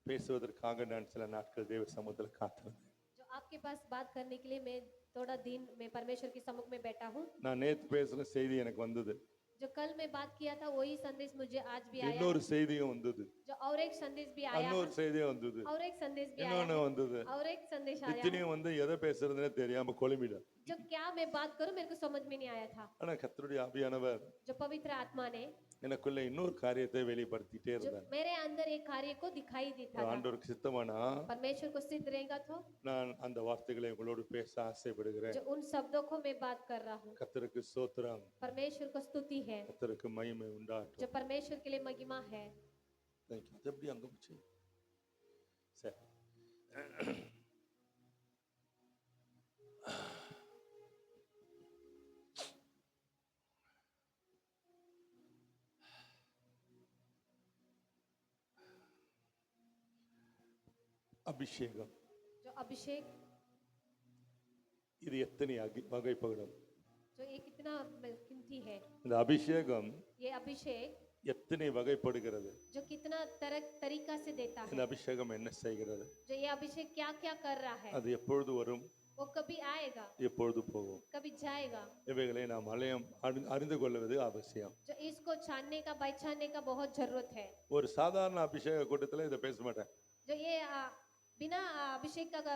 பேசுவதற்காக நான் சில நாட்கள் தேவ சமூகத்தில் காத்திருந்தேன். जो आपके पास बात करने के लिए मैं थोड़ा दिन में परमेश्वर के सम्मुख में बैठा हूँ। நான் நேத்து பேசின செய்தி எனக்கு வந்தது. जो कल मैं बात किया था वही संदेश मुझे आज भी आया இன்னொரு है। செய்தியும் வந்தது. जो और एक संदेश भी आया இன்னொரு है। செய்தியும் வந்தது. और एक संदेश भी आया இன்னொன்னு है। வந்தது. और एक संदेश आया है। இத்தனையும் வந்து எதை பேசுறதுன்னே தெரியாம குழம்பிடும். जो क्या मैं बात करूं मेरे को समझ में नहीं आया था। ஆனா கர்த்தருடைய ஆவியானவர் जो पवित्र आत्मा ने எனக்குள்ள இன்னொரு காரியத்தை வெளிப்படுத்திட்டே जो இருந்தார். मेरे अंदर एक कार्य को दिखाई देता था। ஆண்டவருக்கு சித்தமானா परमेश्वर को सिद्ध रहेगा तो நான் அந்த வார்த்தைகளை உங்களோடு பேச ஆசைப்படுகிறேன். जो उन शब्दों को मैं बात कर रहा हूँ। கர்த்தருக்கு ஸ்தோத்திரம். परमेश्वर को स्तुति है। கர்த்தருக்கு மகிமை जो உண்டாகட்டும். परमेश्वर के लिए महिमा है। Thank you. அது எப்படி அங்க போச்சு? சரி. அபிஷேகம் जो अभिषेक இது எத்தனை வகைப்படும்? जो ये कितना कीमती है। இந்த அபிஷேகம் ये अभिषेक எத்தனை வகைப்படுகிறது? जो कितना तरीका से देता இந்த है। அபிஷேகம் என்ன செய்கிறது? जो ये अभिषेक क्या क्या कर रहा है। அது எப்பொழுது வரும்? वो कभी आएगा எப்பொழுது போகும்? कभी जाएगा। இவைகளை நாம் அறிந்து கொள்வது அவசியம். जो इसको जानने का पहचानने का बहुत जरूरत है। ஒரு சாதாரண அபிஷேக கூட்டத்துல இதை பேச மாட்டேன். जो ये बिना अभिषेक का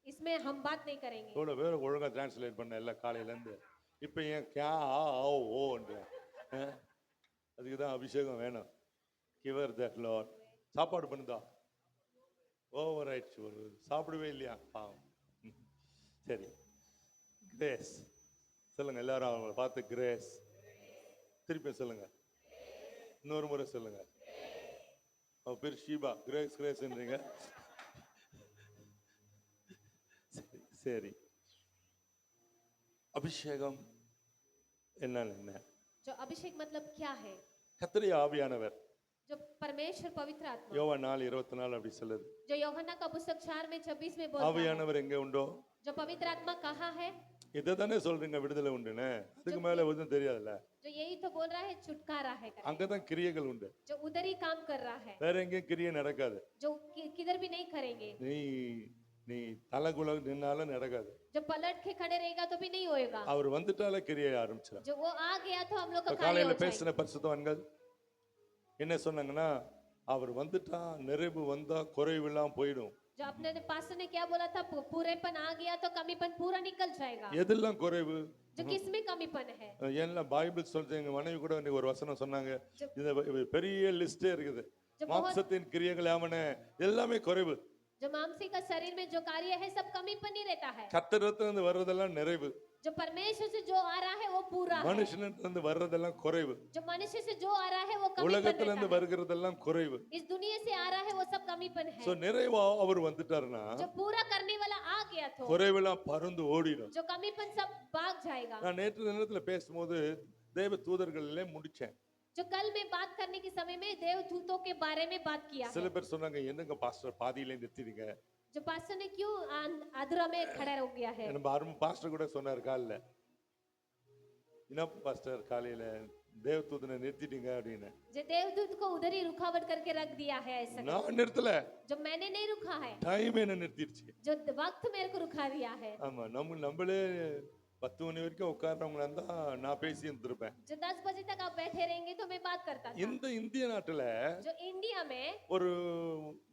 इसमें हम बात नहीं करेंगे। இவ்வளவு பேர் ஒழுங்கா டிரான்ஸ்லேட் பண்ண எல்லாம் காலையில இருந்து இப்ப ஏன் கே ஆ ஓன்ற அதுக்கு தான் அபிஷேகம் வேணும். Giver that Lord. சாப்பாடு பண்ணுதா? ஓவர் ஆயிடுச்சு. ஒரு சாப்பிடவே இல்லையா? பாவம். சரி, கிரேஸ் சொல்லுங்க எல்லாரும் அவங்களை பார்த்து கிரேஸ். திருப்பி சொல்லுங்க, இன்னொரு முறை சொல்லுங்க. அவ பேர் ஷீபா. கிரேஸ் கிரேஸ்ன்றீங்க. சரி, அபிஷேகம் என்ன? जो अभिषेक मतलब क्या है? கர்த்தருடைய ஆவியானவர். जो परमेश्वर पवित्र आत्मा। யோவான் 4:24 அப்படி சொல்லுது. जो यूहन्ना का पुस्तक 4:26 में बोलता है। ஆவியானவர் எங்க உண்டோ? जो पवित्र आत्मा कहाँ है? இதை தானே சொல்றீங்க விடுதலை உண்டுன்னு. அதுக்கு மேல ஒன்றும் தெரியாதுல்ல. जो यही तो बोल रहा है छुटकारा है। அங்கதான் கிரியைகள் உண்டு. जो उधर ही काम कर रहा है। வேற எங்கேயும் கிரியை நடக்காது. जो किधर भी नहीं करेंगे। நீ தலைகுல நின்னாலும் நடக்காது. जो पलट के खड़े रहेगा तो भी नहीं होएगा। அவர் வந்துட்டாலே கிரியை ஆரம்பிச்சிடும். जो वो आ गया तो हम लोग का कार्य காலையில हो जाएगा। பேசின பரிசுத்தவான்கள் என்ன சொன்னாங்கன்னா, அவர் வந்துட்டா நிறைவு வந்தா குறைவெல்லாம் போயிடும். जो अपने पास्टर ने क्या बोला था, पूरेपन आ गया तो कमीपन पूरा निकल जाएगा। எதெல்லாம் குறைவு? जो किसमें कमीपन है? என்ன பைபிள் சொல்றது. எங்க மனைவி கூட ஒரு வசனம் சொன்னாங்க. இது பெரிய லிஸ்டே இருக்குது. மாம்சத்தின் கிரியைகள் ஆவன எல்லாமே குறைவு. जो मांसी का शरीर में जो कार्य है सब कमीपन ही रहता है। கர்த்தரிடத்திலிருந்து வர்றதெல்லாம் நிறைவு. जो परमेश्वर से जो आ रहा है वो पूरा है। மனுஷனிடத்திலிருந்து வர்றதெல்லாம் குறைவு. जो मनुष्य से जो आ रहा है वो कमीपन உலகத்திலிருந்து வருகிறதெல்லாம் குறைவு. इस दुनिया से आ रहा है वो सब कमीपन है। சோ நிறைவா அவர் வந்துட்டாருன்னா जो पूरा करने वाला आ गया तो குறைவெல்லாம் பறந்து ஓடிடும். जो कमीपन सब भाग जाएगा। நான் நேற்று தினத்துல பேசும்போது தேவ தூதர்களே முடிச்சேன். जो कल में बात करने के समय में देवदूतों के बारे में बात किया है। சில பேர் சொன்னாங்க, என்னங்க பாஸ்டர் பாதியிலே நிறுத்திட்டீங்க? जो पास्टर ने क्यों अधूरा में खड़ा हो गया है? நம்ம அருமை பாஸ்டர் கூட சொன்னார் காலையில, என்ன பாஸ்டர் காலையில தேவதூதனை நிறுத்திட்டீங்க அப்படின்னு. जो देवदूत को उधर ही रुकावट करके रख दिया है ऐसा। நான் நிறுத்தல. जो मैंने नहीं रुका है। டைம் என்ன நிறுத்திடுச்சு. जो वक्त मेरे को रुका दिया है। ஆமா, நம்மளே 10 மணி வரைக்கும் உட்கார்றவங்களா இருந்தா நான் பேசி இருந்திருப்பேன். जो 10 बजे तक आप बैठे रहेंगे तो मैं बात करता था। இந்த இந்திய நாட்டுல जो इंडिया में ஒரு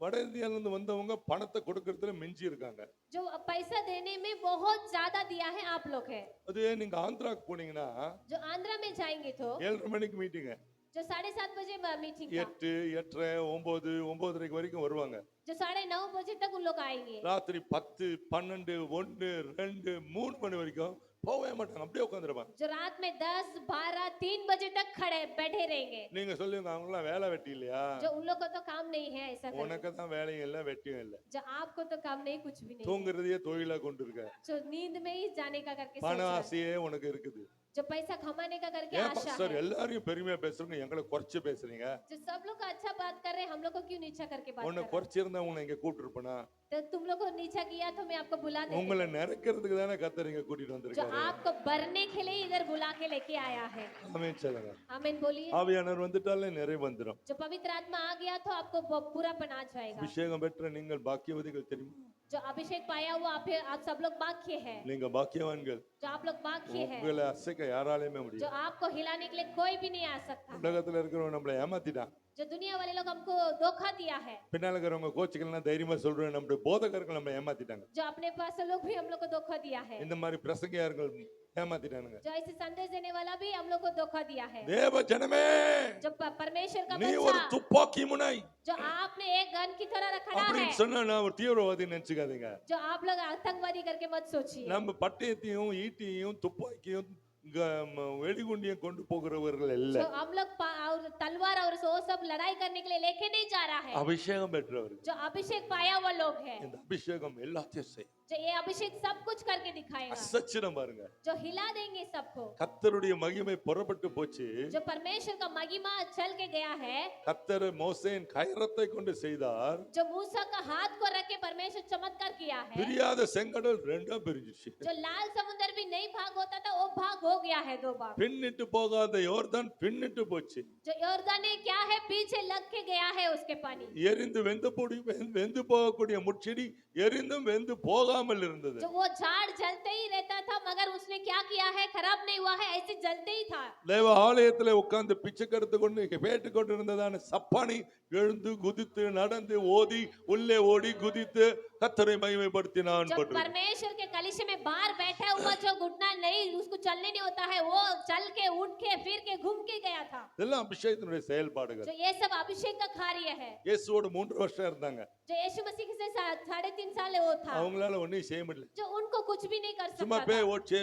வட இந்தியால இருந்து வந்தவங்க பணத்தை கொடுக்கறதுல மிஞ்சி இருக்காங்க. जो पैसा देने में बहुत ज्यादा दिया है आप लोग है। அதுவே நீங்க ஆந்திராக்கு போனீங்கன்னா जो आंध्रा में जाएंगे तो 7:30 மணிக்கு மீட்டிங். जो 7:30 बजे मीटिंग 8, 8:30, 9, 9:30 வரைக்கும் வருவாங்க. जो 9:30 बजे तक उन लोग आएंगे। ராத்திரி 10, 12, 1, 2, 3 மணி வரைக்கும் போவே மாட்டாங்க. அப்படியே உட்கார்ந்திருப்பாங்க. जो रात में 10, 12, 3 बजे तक खड़े बैठे रहेंगे। நீங்க சொல்லுங்க, அவங்கலாம் வேலை வெட்டி இல்லையா? जो उन लोग को तो काम नहीं है ऐसा। உனக்கு தான் வேலையும் இல்ல வெட்டியும் இல்ல. जो आपको तो काम नहीं कुछ भी नहीं। தூங்குறதையே தொழிலா கொண்டு இருக்க. जो नींद में ही जाने का करके பண ஆசையே உனக்கு இருக்குது. जो पैसा कमाने का करके ஏன் आशा பாஸ்டர் है। எல்லாரையும் பெருமையா பேசுறீங்க, எங்களை குறைச்சு பேசுறீங்க? जो सब लोग अच्छा बात कर रहे हैं हम लोग को क्यों नीचा करके बात कर உன்னை रहे हैं? குறைச்சிருந்தா உன்னை இங்க கூட்டிருப்பனா? तो तुम लोग को नीचा किया तो मैं आपको बुला देती உங்களை நிறைக்கிறதுக்கு தானே கர்த்தர் இங்க கூட்டிட்டு जो வந்திருக்காரு. आपको भरने के लिए इधर बुला के लेके आया है। ஆமென் சொல்லுங்க. आमीन बोलिए। ஆவியானவர் வந்துட்டாலே நிறைவு வந்துரும். जो पवित्र आत्मा आ गया तो आपको पूरा बना जाएगा। அபிஷேகம் பெற்ற நீங்கள் பாக்கியவதிகள் தெரியுமா? जो अभिषेक पाया हुआ आप सब लोग भाग्य है। நீங்க பாக்கியவான்கள். जो आप लोग भाग्य है। உங்களை அசைக்க யாராலையுமே जो முடியாது. आपको हिलाने के लिए कोई भी नहीं आ सकता। உலகத்துல இருக்கிறவங்க நம்மளை ஏமாத்திட்டான். जो दुनिया वाले लोग हमको धोखा दिया है। பின்னால இருக்கிறவங்க கோச்சுக்கலாம் தைரியமா சொல்றேன், நம்முடைய போதகர்கள் நம்ம ஏமாத்திட்டாங்க. जो अपने पास लोग भी हम लोग को धोखा दिया है। இந்த மாதிரி பிரசங்கியார்கள் ஏமாத்திட்டானுங்க. जो ऐसे संदेश देने वाला भी हम लोग को धोखा दिया है। தேவ ஜனமே, जो परमेश्वर का நீ ஒரு बच्चा, துப்பாக்கி முனை जो आपने एक गन की तरह रखा அப்படின்னு है, சொன்னா நான் ஒரு தீவிரவாதி நினைச்சுக்காதீங்க. जो आप लोग आतंकवादी करके मत सोचिए। நம்ம பட்டயத்தையும் ஈட்டியையும் துப்பாக்கியும் வெடிகுண்டியும் கொண்டு போகிறவர்கள் இல்ல. जो हम लोग और तलवार और वो सब लड़ाई करने के लिए लेके नहीं जा रहा है। அபிஷேகம் பெற்றவர்கள். जो अभिषेक पाया हुआ लोग है। இந்த அபிஷேகம் எல்லாத்தையும் செய்யும். जो ये अभिषेक सब कुछ करके दिखाएगा। அசச்சிரம் பாருங்க. जो हिला देंगे सबको। கர்த்தருடைய மகிமை புறப்பட்டு போச்சு. जो परमेश्वर का महिमा चल के गया है। கர்த்தர் மோசேயின் கைரத்தை கொண்டு செய்தார். जो मूसा का हाथ को रख के परमेश्वर चमत्कार किया है। பிரியாத செங்கடல் ரெண்டா பிரிஞ்சிச்சு. जो लाल समुद्र भी नहीं भाग होता था वो भाग हो गया है 2 बार। பின்னிட்டு போகாத யோர்தான் பின்னிட்டு போச்சு. जो योर्दान ने क्या है पीछे लग के गया है उसके पानी। எரிந்து வெந்து போகக்கூடிய முட்செடி எரிந்தும் வெந்து போகாமல் இருந்தது. जो वो झाड़ जलते ही रहता था मगर उसने क्या किया है खराब नहीं हुआ है, ऐसे जलते ही था। தேவ ஆலயத்திலே உட்கார்ந்து பிச்சை கடுத்து கொண்டு கேட்டு கொண்டு இருந்ததான சப்பானி எழுந்து குதித்து நடந்து ஓடி உள்ளே ஓடி குதித்து கர்த்தரை மகிமைப்படுத்தினான். जब परमेश्वर के कलीसिया में बाहर बैठा हुआ जो घुटना नहीं उसको चलने नहीं होता है वो चल के उठ के फिर के घूम के गया था। இதெல்லாம் அபிஷேகத்தினுடைய செயல்பாடுகள். जो ये सब अभिषेक का कार्य है। இயேசுவோடு 3 வருஷம் இருந்தாங்க. जो यीशु मसीह से 3.5 साल वो था। அவங்களால ஒண்ணும் செய்ய முடியல. जो उनको कुछ भी नहीं कर சும்மா सकता பேய் था। ஓடிச்சு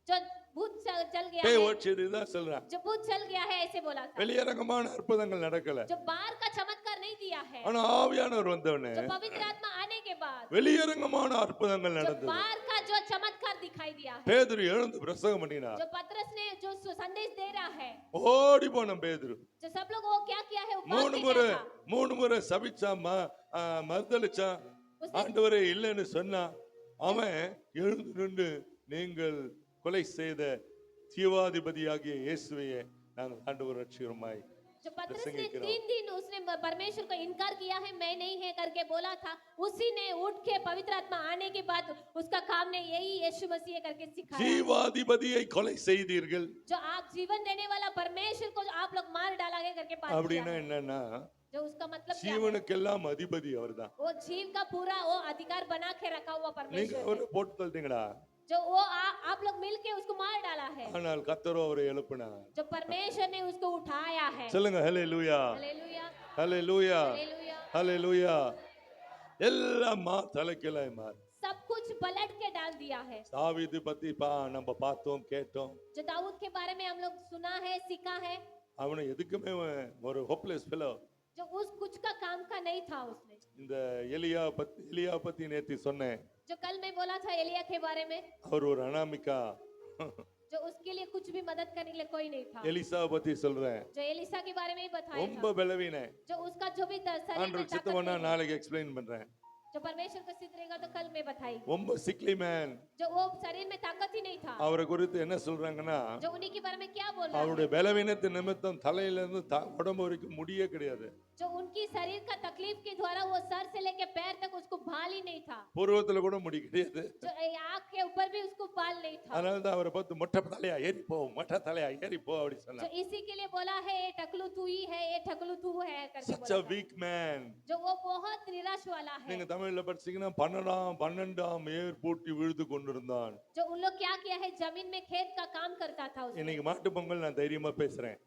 जो भूत चल गया பேய் है। ஓடிச்சு தான் சொல்றான். जो भूत चल गया है ऐसे बोला था। வெளியரங்கமான அற்புதங்கள் நடக்கல. जो बाहर का चमत्कार नहीं दिया है। ஆனா ஆவியானவர் வந்தவனே जो पवित्र आत्मा आने के बाद வெளியரங்கமான அற்புதங்கள் जो நடந்தது. बाहर का जो चमत्कार दिखाई दिया है। பேதுரு எழுந்து பிரசங்கம் பண்ணினார். जो पतरस ने जो संदेश दे रहा है। ஓடி போன பேதுரு जो सब लोग वो क्या किया है वो भाग மூணு के முறை गया था। மூணு முறை சபிச்சா மறுதளிச்சா ஆண்டவரே இல்லைன்னு சொன்னா அவன் எழுந்து நின்று நீங்கள் கொலை செய்த ஜீவாதிபதியாகிய இயேசுவையே நாங்கள் ஆண்டவர் ரட்சிகரமாய் जो पतरस ने 3 दिन उसने परमेश्वर को इनकार किया है मैं नहीं है करके बोला था, उसी ने उठ के पवित्र आत्मा आने के बाद उसका काम ने यही यीशु मसीह करके सिखाया। ஜீவாதிபதியை கொலை செய்தீர்கள். जो आप जीवन देने वाला परमेश्वर को आप लोग मार डालोगे करके पाप किया அப்படின்னா है। என்னன்னா जो उसका मतलब क्या है? ஜீவனுக்கெல்லாம் அதிபதி அவர்தான். वो जीव का पूरा वो अधिकार बना के रखा हुआ நீங்க परमेश्वर है। அவரை போட்டு தள்ளிட்டீங்களா? जो वो आप लोग मिलके उसको मार डाला है। ஆனால் கர்த்தரோ அவரை எழுப்பினார். जो परमेश्वर ने उसको उठाया है। சொல்லுங்க ஹல்லேலூயா हालेलुया ஹல்லேலூயா हालेलुया। ஹல்லேலூயா. எல்லாம் தலைக்கீழாய் மாறி. सब कुछ पलट के डाल दिया है। தாவீது பத்தி நம்ம பார்த்தோம் கேட்டோம். जो दाऊद के बारे में हम लोग सुना है सीखा है। அவனை எதுக்குமே ஒரு ஹோப்லெஸ் ஃபெலோ. जो उस कुछ का काम का नहीं था उसने। இந்த எலியா பத்தி நேத்து சொன்னேன். जो कल मैं बोला था एलिया के बारे में। அவர் ஒரு அனாமிகா. जो उसके लिए कुछ भी मदद करने के लिए कोई नहीं था। எலிசா பத்தி சொல்றேன். जो एलिसा के बारे में ही बताया ரொம்ப था। பலவீன. जो उसका जो भी शरीर में ஆண்டவர் ताकत சித்தவனா नहीं, நாளைக்கு எக்ஸ்பிளைன் பண்றேன். जो परमेश्वर का सिद्ध रहेगा तो कल मैं बताएगी। ரொம்ப சிக்லி மேன். जो वो शरीर में ताकत ही नहीं था। அவரை குறித்து என்ன சொல்றாங்கன்னா जो उन्हीं के बारे में क्या बोल रहा है? அவருடைய பலவீனத்தின் நிமித்தம் தலையில இருந்து உடம்பு வரைக்கும் முடியே கிடையாது. जो उनकी शरीर का तकलीफ के द्वारा वो सर से लेके पैर तक उसको बाल ही नहीं था। பூர்வத்துல கூட முடி கிடையாது. जो आँख के ऊपर भी उसको बाल नहीं था। அதனால தான் அவரை பார்த்து மொட்டை தலையா ஏறி போ மொட்டை தலையா ஏறி போ அப்படி जो சொன்னார். इसी के लिए बोला है ये टकलू तू ही है ये टकलू तू है करके such a बोला था। weak man. जो वो बहुत निराश वाला है। நீங்க தமிழ்ல படிச்சீங்கன்னா 12ஆம் ஏர் பூட்டி விழுது கொண்டிருந்தான். जो उन लोग क्या किया है जमीन में खेत का काम करता था उसने। இன்னைக்கு மாட்டு பொங்கல் நான் தைரியமா பேசுறேன்.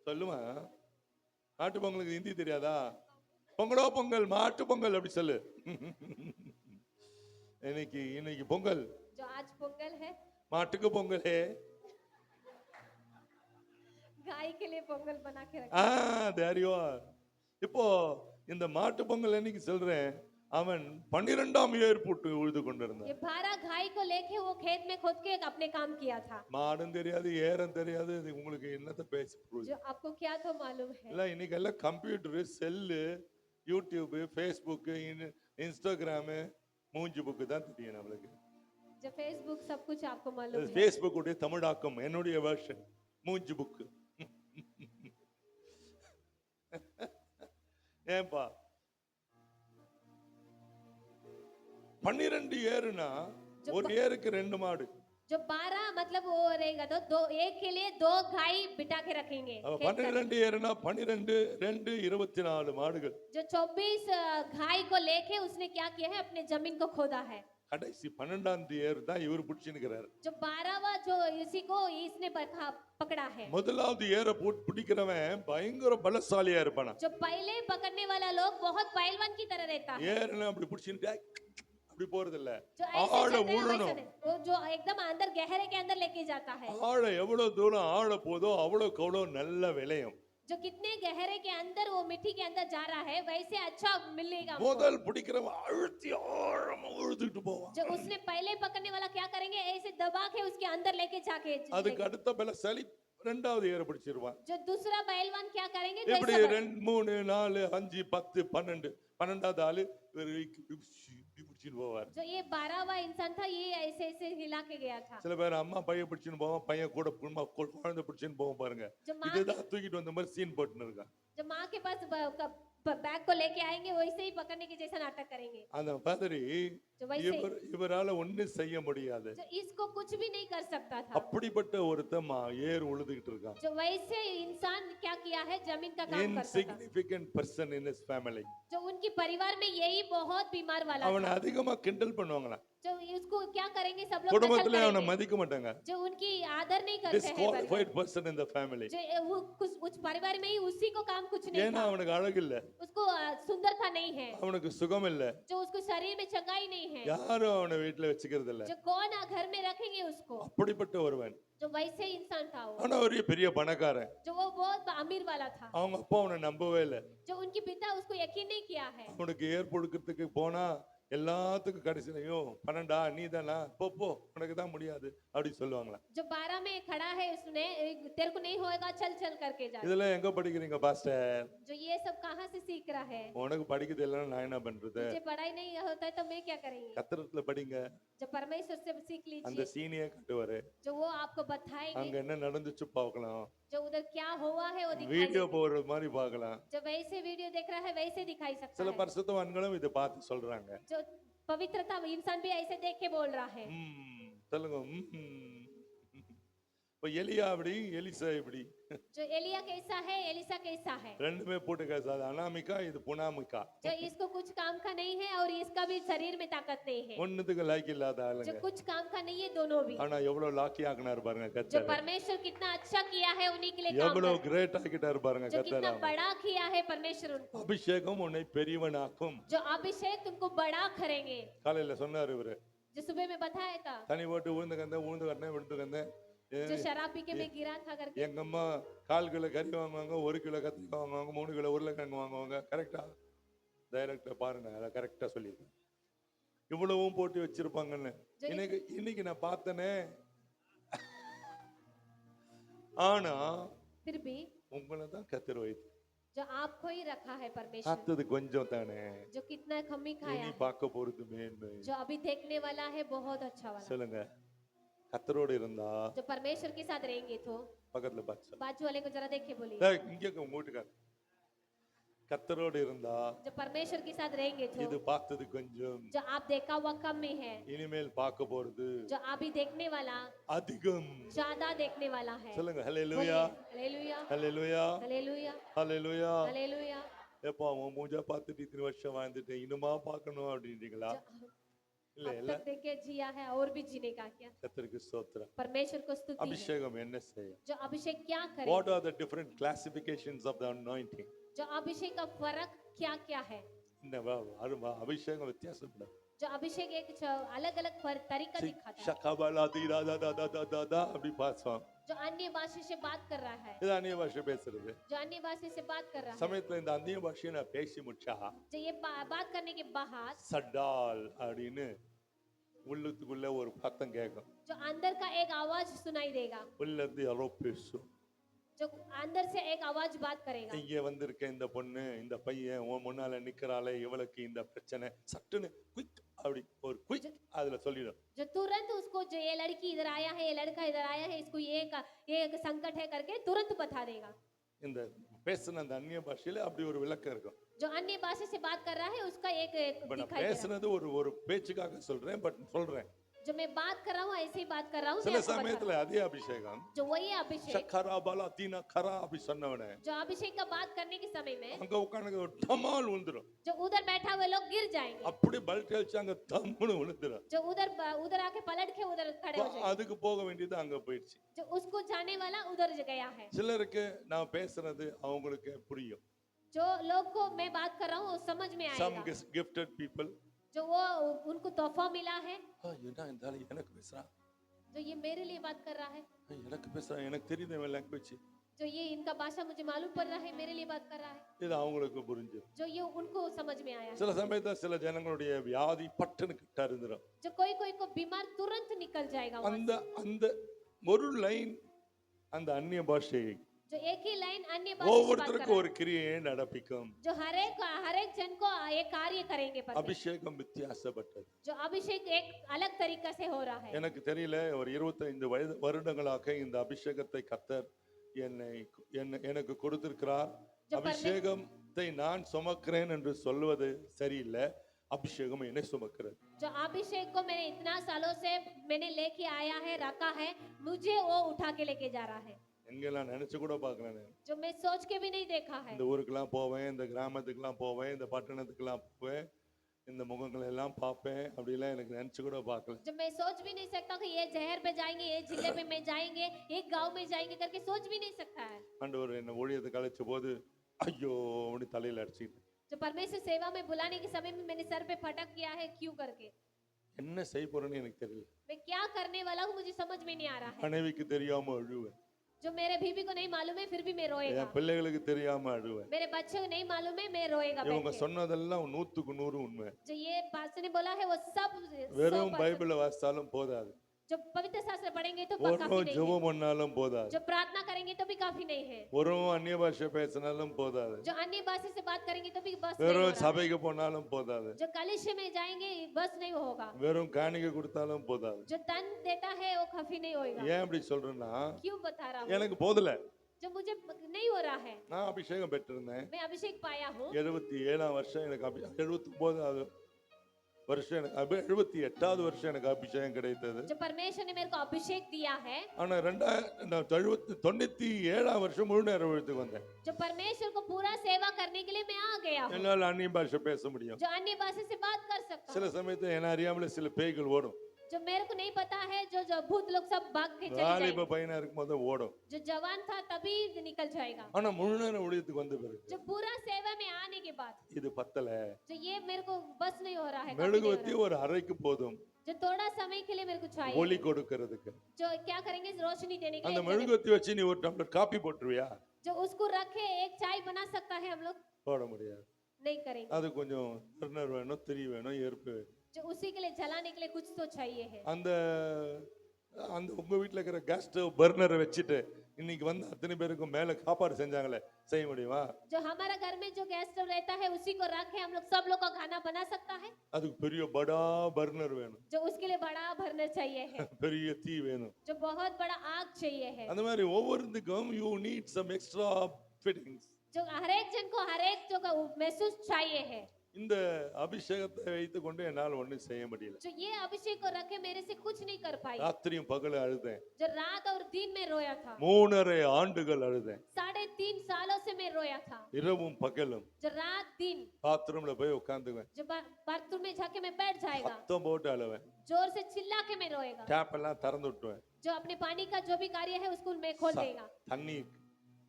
சொல்லுமா மாட்டு பொங்கலுக்கு ஹிந்தி தெரியாதா? பொங்கலோ பொங்கல் மாட்டு பொங்கல் அப்படி சொல்லு. இன்னைக்கு பொங்கல். जो आज पोंगल है மாட்டுக்கு பொங்கல் है गाय के लिए पोंगल बना के रखा। there you are. இப்போ இந்த மாட்டு பொங்கல் அன்னைக்கு சொல்றேன் அவன் 12ஆம் ஏர் பூட்டு உழுது கொண்டிருந்தான். ये 12 गाय को लेके वो खेत में खुद के अपने काम किया था। மாடும் தெரியாது ஏரம் தெரியாது உங்களுக்கு என்னத்த பேச जो आपको क्या तो मालूम है? இல்ல இன்னைக்கு எல்லாம் computer cell YouTube, Facebook, Instagram, மூஞ்சி புக்கு தான் தெரியும் நம்மளுக்கு. जो फेसबुक सब कुछ आपको मालूम है। ஃபேஸ்புக் உடைய தமிழாக்கம் என்னுடைய வெர்ஷன் மூஞ்சி புக்கு. ஏன்பா 12 ஏறுனா ஒரு ஏருக்கு 2 மாடு. जो 12 मतलब वो रहेगा तो दो एक के लिए 2 गाय बिठा के रखेंगे। 12 ஏறுனா 12 2 24 மாடுகள். जो 24 गाय को लेके उसने क्या किया है, अपने जमीन को खोदा है। கடைசி 12வது ஏறு தான் இவர் பிடிச்சிருக்கிறார். जो 12वां जो इसी को इसने पकड़ा है। முதலாவது ஏற பிடிக்கிறவன் பயங்கர பலசாலியா இருப்பானா. जो पहले पकड़ने वाला लोग बहुत पहलवान की तरह रहता है। ஏறன அப்படி பிடிச்சிட்டு அப்படி போறது இல்ல, जो ऐसे ஆழ चलते हैं ஊறணும். वैसे नहीं। वो जो एकदम अंदर गहरे के अंदर लेके जाता है। ஆழ எவ்வளவு தூரம் ஆழ போதோ அவ்வளவுக்கு அவ்வளவு நல்ல விளையும். जो कितने गहरे के अंदर वो मिट्टी के अंदर जा रहा है वैसे अच्छा मिलेगा। முதல் பிடிக்கிறவன் அழுத்தி ஆழமா உழுதுட்டு போவான். जो उसने पहले पकड़ने वाला क्या करेंगे, ऐसे दबा के उसके अंदर लेके जाके அதுக்கு அடுத்த பலசாலி இரண்டாவது ஏற பிடிச்சிருவான். जो दूसरा पहलवान क्या करेंगे, இப்படி जैसा 2 3 4 5 10 12 12வது ஆளு இப்படி பிடிச்சிட்டு போவார். जो ये 12वां इंसान था ये ऐसे ऐसे हिला के गया था। சில பேர் அம்மா பையன் பிடிச்சிட்டு போவான், பையன் கூட குழந்தை பிடிச்சிட்டு போவோம் பாருங்க. जो माँ இதுதான் தூக்கிட்டு வந்த மாதிரி சீன் போட்டுன்னு இருக்கான். जो माँ के पास बैग को लेके आएंगे वैसे ही पकड़ने के जैसा नाटक करेंगे। அந்த மாதிரி जो वैसे இவரால ஒண்ணும் செய்ய முடியாது. जो इसको कुछ भी नहीं कर सकता था। அப்படிப்பட்ட ஒருத்தன் ஏர் உழுதுகிட்டு இருக்கான். जो वैसे इंसान क्या किया है, जमीन का काम करता था। insignificant person in his family. जो उनकी परिवार में यही बहुत बीमार वाला அவனை था। அதிகமா கிண்டல் பண்ணுவாங்களா, जो उसको क्या करेंगे, सब लोग குடும்பத்துல नकल அவனை करेंगे। மதிக்க மாட்டாங்க. जो उनकी आदर नहीं करते हैं परिवार। disqualified person in the family. जो वो कुछ परिवार में ही उसी को काम कुछ नहीं ஏன்னா था। அவனுக்கு அழகு இல்ல, उसको सुंदरता नहीं है। அவனுக்கு சுகம் இல்ல, जो उसको शरीर में चंगाई नहीं है। யாரும் அவனை வீட்டுல வச்சுக்கிறது இல்ல. जो कौन घर में रखेंगे उसको। அப்படிப்பட்ட ஒருவன். जो वैसे इंसान था वो। ஆனா ஒரு பெரிய பணக்காரன். जो वो बहुत अमीर वाला था। அவங்க அப்பா அவனை நம்பவே இல்ல. जो उनके पिता उसको यकीन नहीं किया है। அவனுக்கு ஏர் பொடுக்கிறதுக்கு போனா எல்லாத்துக்கும் கடைசிலையும் 12 நீ தானா போ உனக்கு தான் முடியாது அப்படி சொல்லுவாங்களா. जो 12 में खड़ा है उसने, तेरे को नहीं होएगा, चल चल करके जा। இதெல்லாம் எங்க படிக்கிறீங்க பாஸ்டர்? जो ये सब कहाँ से सीख रहा है? உனக்கு படிக்கிறது இல்லைன்னா நான் என்ன பண்றது? मुझे पढ़ाई नहीं होता है तो मैं क्या करेंगे? கத்திரத்துல படிங்க, जो परमेश्वर से सीख அந்த लीजिए। சீனியே கட்டுவாரு. जो वो आपको அங்க बताएंगे। என்ன நடந்துச்சு பார்க்கலாம், जो उधर क्या हुआ है वो दिखाई வீடியோ देंगे। போடுற மாதிரி பார்க்கலாம். जो वैसे वीडियो देख रहा है वैसे दिखाई सकता சில है। பரிசுத்தவான்களும் இதை பார்த்து சொல்றாங்க. जो पवित्रता इंसान भी ऐसे देख के बोल रहा है। சொல்லுங்க. இப்போ எலியா அப்படி, எலிசா இப்படி, जो एलिया कैसा है, एलिसा कैसा है। ரெண்டுமே போட்டு கேசாது. அனாமிகா, இது புனாமிகா. जो इसको कुछ काम का नहीं है और इसका भी शरीर में ताकत नहीं है। ஒண்ணுத்துக்கு லாய்க்கு இல்லாத जो ஆளுங்க. कुछ काम का नहीं है दोनों भी। ஆனா எவ்வளவு லாக்கி ஆக்குனாரு பாருங்க जो கர்த்தர். परमेश्वर कितना अच्छा किया है उन्हीं के लिए काम எவ்வளவு कर। கிரேட் ஆக்கிட்டாரு பாருங்க जो कितना கர்த்தர். बड़ा किया है परमेश्वर उनको। அபிஷேகம் உன்னை பெரியவனாக்கும். जो अभिषेक तुमको बड़ा करेंगे। காலையில சொன்னாரு இவரு, जो सुबह में बताया था। தனி போட்டு உழுந்து கந்தேன் விழுந்து கந்தேன். जो शराब पी के मैं गिरा था करके। எங்க அம்மா 1/4 கிலோ கறி வாங்குவாங்க, 1 கிலோ கத்திரிக்காய் வாங்குவாங்க, 3 கிலோ உருளைக்கிழங்கு வாங்குவாங்க. கரெக்டா? டைரக்டா பாருங்க, அதை கரெக்டா சொல்லியிருக்கேன். இவ்வளவும் போட்டு வச்சிருப்பாங்கன்னு இன்னைக்கு நான் பார்த்தனே. ஆனா फिर भी உங்களை தான் கத்தர் வைத்து जो आपको ही रखा है परमेश्वर। காத்தது கொஞ்சம் தானே, जो कितना कमी खाया இனி है। பார்க்க போறது மேன்மை. जो अभी देखने वाला है बहुत अच्छा वाला। சொல்லுங்க. கத்தரோடு இருந்தா जो परमेश्वर के साथ रहेंगे तो பக்கத்துல பார்த்து बाजू वाले को जरा देख के बोलिए। இங்க உங்க வீட்டுக்கார கத்தரோடு இருந்தா जो परमेश्वर के साथ रहेंगे இது तो பார்த்தது கொஞ்சம், जो आप देखा हुआ कम में है। இனிமேல் பார்க்க போறது जो अभी देखने वाला அதிகம். ज्यादा देखने वाला है। சொல்லுங்க. ஹல்லேலூயா, हालेलुया, ஹல்லேலூயா, हालेलुया, ஹல்லேலூயா. हालेलुया। எப்போ அவன் மூஞ்சா பார்த்துட்டு இத்தனை வருஷம் வாழ்ந்துட்டு இன்னுமா பார்க்கணும் அப்படின்றீங்களா? இல்ல अब இல்ல. तक देख के जिया है और भी जीने का क्या। கர்த்தருக்கு ஸ்தோத்திரம். परमेश्वर को स्तुति है। அபிஷேகம் என்ன செய்யும்? जो अभिषेक क्या करे। What are the different classifications of the anointing? जो अभिषेक का फर्क क्या क्या है। இந்த அபிஷேகம் வித்தியாசப்படும். जो अभिषेक एक अलग अलग तरीका दिखाता है। ஷகபலா தீராதா தாதா தாதா தா அப்படி பாசுவான். जो अन्य भाषा से बात कर रहा है। இது அந்நிய பாஷை பேசுறது. जो अन्य भाषा से बात कर रहा है। சமயத்துல இந்த அந்நிய பாஷையை நான் பேசி முடிச்சா जो ये बात करने के बाद சடால் அப்படின்னு உள்ளுக்குள்ள ஒரு சத்தம் கேட்கும். जो अंदर का एक आवाज सुनाई देगा। உள்ள இருந்து யாரோ பேசும். जो अंदर से एक आवाज बात करेगा, இங்க வந்திருக்க இந்த பொண்ணு இந்த பையன் உன் முன்னால நிக்கிறாளே இவளுக்கு இந்த பிரச்சனை சட்டுன்னு குயிக் அப்படி ஒரு குயிக் அதுல சொல்லிடும். जो तुरंत उसको जो ये लड़की इधर आया है, ये लड़का इधर आया है, इसको ये एक संकट है करके तुरंत बता देगा। இந்த பேசுன அந்த அந்நிய பாஷையில அப்படி ஒரு விளக்கம் இருக்கும். जो अन्य भाषा से बात कर रहा है उसका एक இப்ப நான் दिखाई दे रहा है। பேசுனது ஒரு பேச்சுக்காக சொல்றேன், பட் சொல்றேன் जो मैं बात कर रहा हूँ ऐसे ही बात कर रहा हूँ, சில मैं आपको बता रहा சமயத்துல அதே அபிஷேகம் हूँ। जो वही अभिषेक, சக்கரா பலா தீனா கரா அப்படி சொன்னவனே जो अभिषेक का बात करने के समय में அங்க உட்கார்ந்து ஒரு டமால் விழுந்துரும். जो उधर बैठा हुए लोग गिर जाएंगे, அப்படி பல்ட் அடிச்சு அங்க தம்முன்னு விழுந்துரும். जो उधर आके पलट के उधर खड़े हो जाएंगे, அதுக்கு போக வேண்டியது அங்க போயிடுச்சு. जो उसको जाने वाला उधर गया है। சிலருக்கு நான் பேசுறது அவங்களுக்கு புரியும். जो लोग को मैं बात कर रहा हूँ वो समझ में some आएगा, gifted people जो वो उनको तोहफा मिला है, என்ன இருந்தாலும் எனக்கு பேசுறான், जो ये मेरे लिए बात कर रहा है, எனக்கு பேசுறான், எனக்கு தெரியுது இவன் லாங்குவேஜ், जो ये इनका भाषा मुझे मालूम पड़ रहा है, मेरे लिए बात कर रहा है, இது அவங்களுக்கு புரிஞ்சு. जो ये उनको समझ में आया है। சில சமயத்துல சில ஜனங்களுடைய வியாதி பட்டுன்னு கிட்ட இருந்துரும். जो कोई कोई को बीमार तुरंत निकल जाएगा वहाँ அந்த அந்த ஒரு லைன் அந்த அந்நிய பாஷை से। जो एक ही लाइन अन्य भाषा से बात कर ஒவ்வொருத்தருக்கும் रहा ஒரு கிரியை நடப்பிக்கும். है, जो हर एक जन को एक कार्य करेंगे परमेश्वर। அபிஷேகம் வித்தியாசப்பட்டது. जो अभिषेक एक अलग तरीका से हो रहा है। எனக்கு தெரியல, ஒரு 25 வருடங்களாக இந்த அபிஷேகத்தை கர்த்தர் எனக்கு கொடுத்திருக்கிறார். அபிஷேகத்தை நான் சுமக்கிறேன் என்று சொல்வது சரியில்லை, அபிஷேகம் என்னை சுமக்கிறது. जो अभिषेक को मैंने इतना सालों से मैंने लेके आया है, रखा है, मुझे वो उठा के लेके जा रहा है, எங்கெல்லாம் நினைச்சு கூட பார்க்கல. जो मैं सोच के भी नहीं देखा है। இந்த ஊருக்கெல்லாம் போவேன், இந்த கிராமத்துக்கெல்லாம் போவேன், இந்த பட்டணத்துக்கெல்லாம் போவேன், இந்த முகங்களை எல்லாம் பார்ப்பேன், அப்படிலாம் எனக்கு நினைச்சு கூட பார்க்கல. जो मैं सोच भी नहीं सकता कि ये शहर पे जाएंगे, ये जिले पे में जाएंगे, एक गांव में जाएंगे करके सोच भी नहीं सकता है। ஆண்டவர் என்ன ஊழியத்தை கழிச்ச போது ஐயோ அப்படி தலையில அடிச்சுக்கிட்டு जो परमेश्वर सेवा में बुलाने के समय में मैंने सर पे फटक किया है, क्यों करके என்ன செய்ய போறேன்னு எனக்கு தெரியல. मैं क्या करने वाला हूँ मुझे समझ में नहीं आ रहा है। மனைவிக்கு தெரியாம அழுவேன், जो मेरे बीवी को नहीं मालूम है फिर भी मैं रोएगा, என் பிள்ளைகளுக்கு தெரியாம அழுவேன். मेरे बच्चे को नहीं मालूम है मैं रोएगा बैठ இவங்க के। சொன்னதெல்லாம் 100க்கு 100 உண்மை. जो ये पास्टर ने बोला है वो सब வெறும் 100%। பைபிளை வாசித்தாலும் போதாது, जो पवित्र शास्त्र पढ़ेंगे तो ஒரு काफी नहीं है, ஜெபம் பண்ணாலும் போதாது, जो प्रार्थना करेंगे तो भी काफी नहीं है, ஒரு அந்நிய பாஷை பேசினாலும் போதாது, जो अन्य भाषा से बात करेंगे तो भी बस नहीं வெறும் होगा, சபைக்கு போனாலும் போதாது, जो कलिशे में जाएंगे बस नहीं होगा, வெறும் காணிக்கை கொடுத்தாலும் போதாது. जो तन देता है वो काफी नहीं होगा। ஏன் அப்படி சொல்றேன்னா क्यों बता रहा हूँ, எனக்கு போதல. जो मुझे नहीं हो रहा है। நான் அபிஷேகம் பெற்றிருந்தேன், मैं अभिषेक पाया हूँ, 77ஆம் வருஷம் எனக்கு 79வது வருஷம் எனக்கு 78வது வருஷம் எனக்கு அபிஷேகம் கிடைத்தது. जो परमेश्वर ने मेरे को अभिषेक दिया है, ஆனா 97ஆம் வருஷம் முழு நேர ஊழியத்துக்கு வந்தேன். जो परमेश्वर को पूरा सेवा करने के लिए मैं आ गया हूँ, என்னால அந்நிய பாஷை பேச முடியும். जो अन्य भाषा से बात कर सकता சில हूँ, சமயத்துல என்ன அறியாமலே சில பேய்கள் ஓடும். जो मेरे को नहीं पता है, जो भूत लोग सब भाग के चले வாலிப जाएंगे, பையனா இருக்கும்போது ஓடும். जो जवान था तभी निकल जाएगा, ஆனா முழு நேர ஊழியத்துக்கு வந்த பிறகு जो पूरा सेवा में आने के बाद இது பத்தல, जो ये मेरे को बस नहीं हो रहा है, काफी नहीं हो மெழுகுவத்தி रहा ஒரு அறைக்கு போதும் है। जो थोड़ा समय के लिए मेरे को चाहिए, ஒளி கொடுக்கிறதுக்கு. जो क्या करेंगे रोशनी देने के அந்த लिए, மெழுகுவத்தி வச்சு நீ ஒரு டம்ளர் காபி போட்டுருவியா? जो उसको रखे एक चाय बना सकता है हम लोग, போட முடியாது. नहीं करेंगे, அது கொஞ்சம் பர்னர் வேணும், திரி வேணும், எருப்பு வேணும். जो उसी के लिए जलाने के लिए कुछ तो चाहिए है। அந்த அந்த உங்க வீட்டுல இருக்கிற கேஸ் ஸ்டவ் பர்னரை வச்சுட்டு இன்னைக்கு வந்து அத்தனை பேருக்கும் மேல சாப்பாடு செஞ்சாங்களே, செய்ய முடியுமா? जो हमारा घर में जो गैस स्टोव रहता है उसी को रख के हम लोग सब लोग का खाना बना सकता है, அதுக்கு பெரிய படா பர்னர் வேணும், जो उसके लिए बड़ा भरना चाहिए है, பெரிய தீ வேணும். जो बहुत बड़ा आग चाहिए है, அந்த மாதிரி ஒவ்வொருத்துக்கும் you need some extra fittings. जो हर एक जन को हर एक जो महसूस चाहिए है। இந்த அபிஷேகத்தை வைத்துக் கொண்டு என்னால் ஒண்ணும் செய்ய முடியல. जो ये अभिषेक को रखे मेरे से कुछ नहीं कर पाई, ராத்திரியும் பகல அழுதேன், जो रात और दिन में रोया था, 3.5 ஆண்டுகள் அழுதேன், 3.5 सालों से मैं रोया था, இரவும் பகலும். जो रात दिन பாத்ரூம்ல போய் உட்காந்துக்குவேன், जो बाथरूम में जाके मैं बैठ जाएगा, சத்தம் போட்டு அழுவேன், जोर से चिल्ला के मैं रोएगा, டேப் எல்லாம் திறந்து விட்டுவேன், जो अपने पानी का जो भी कार्य है उसको मैं खोल देगा, தண்ணி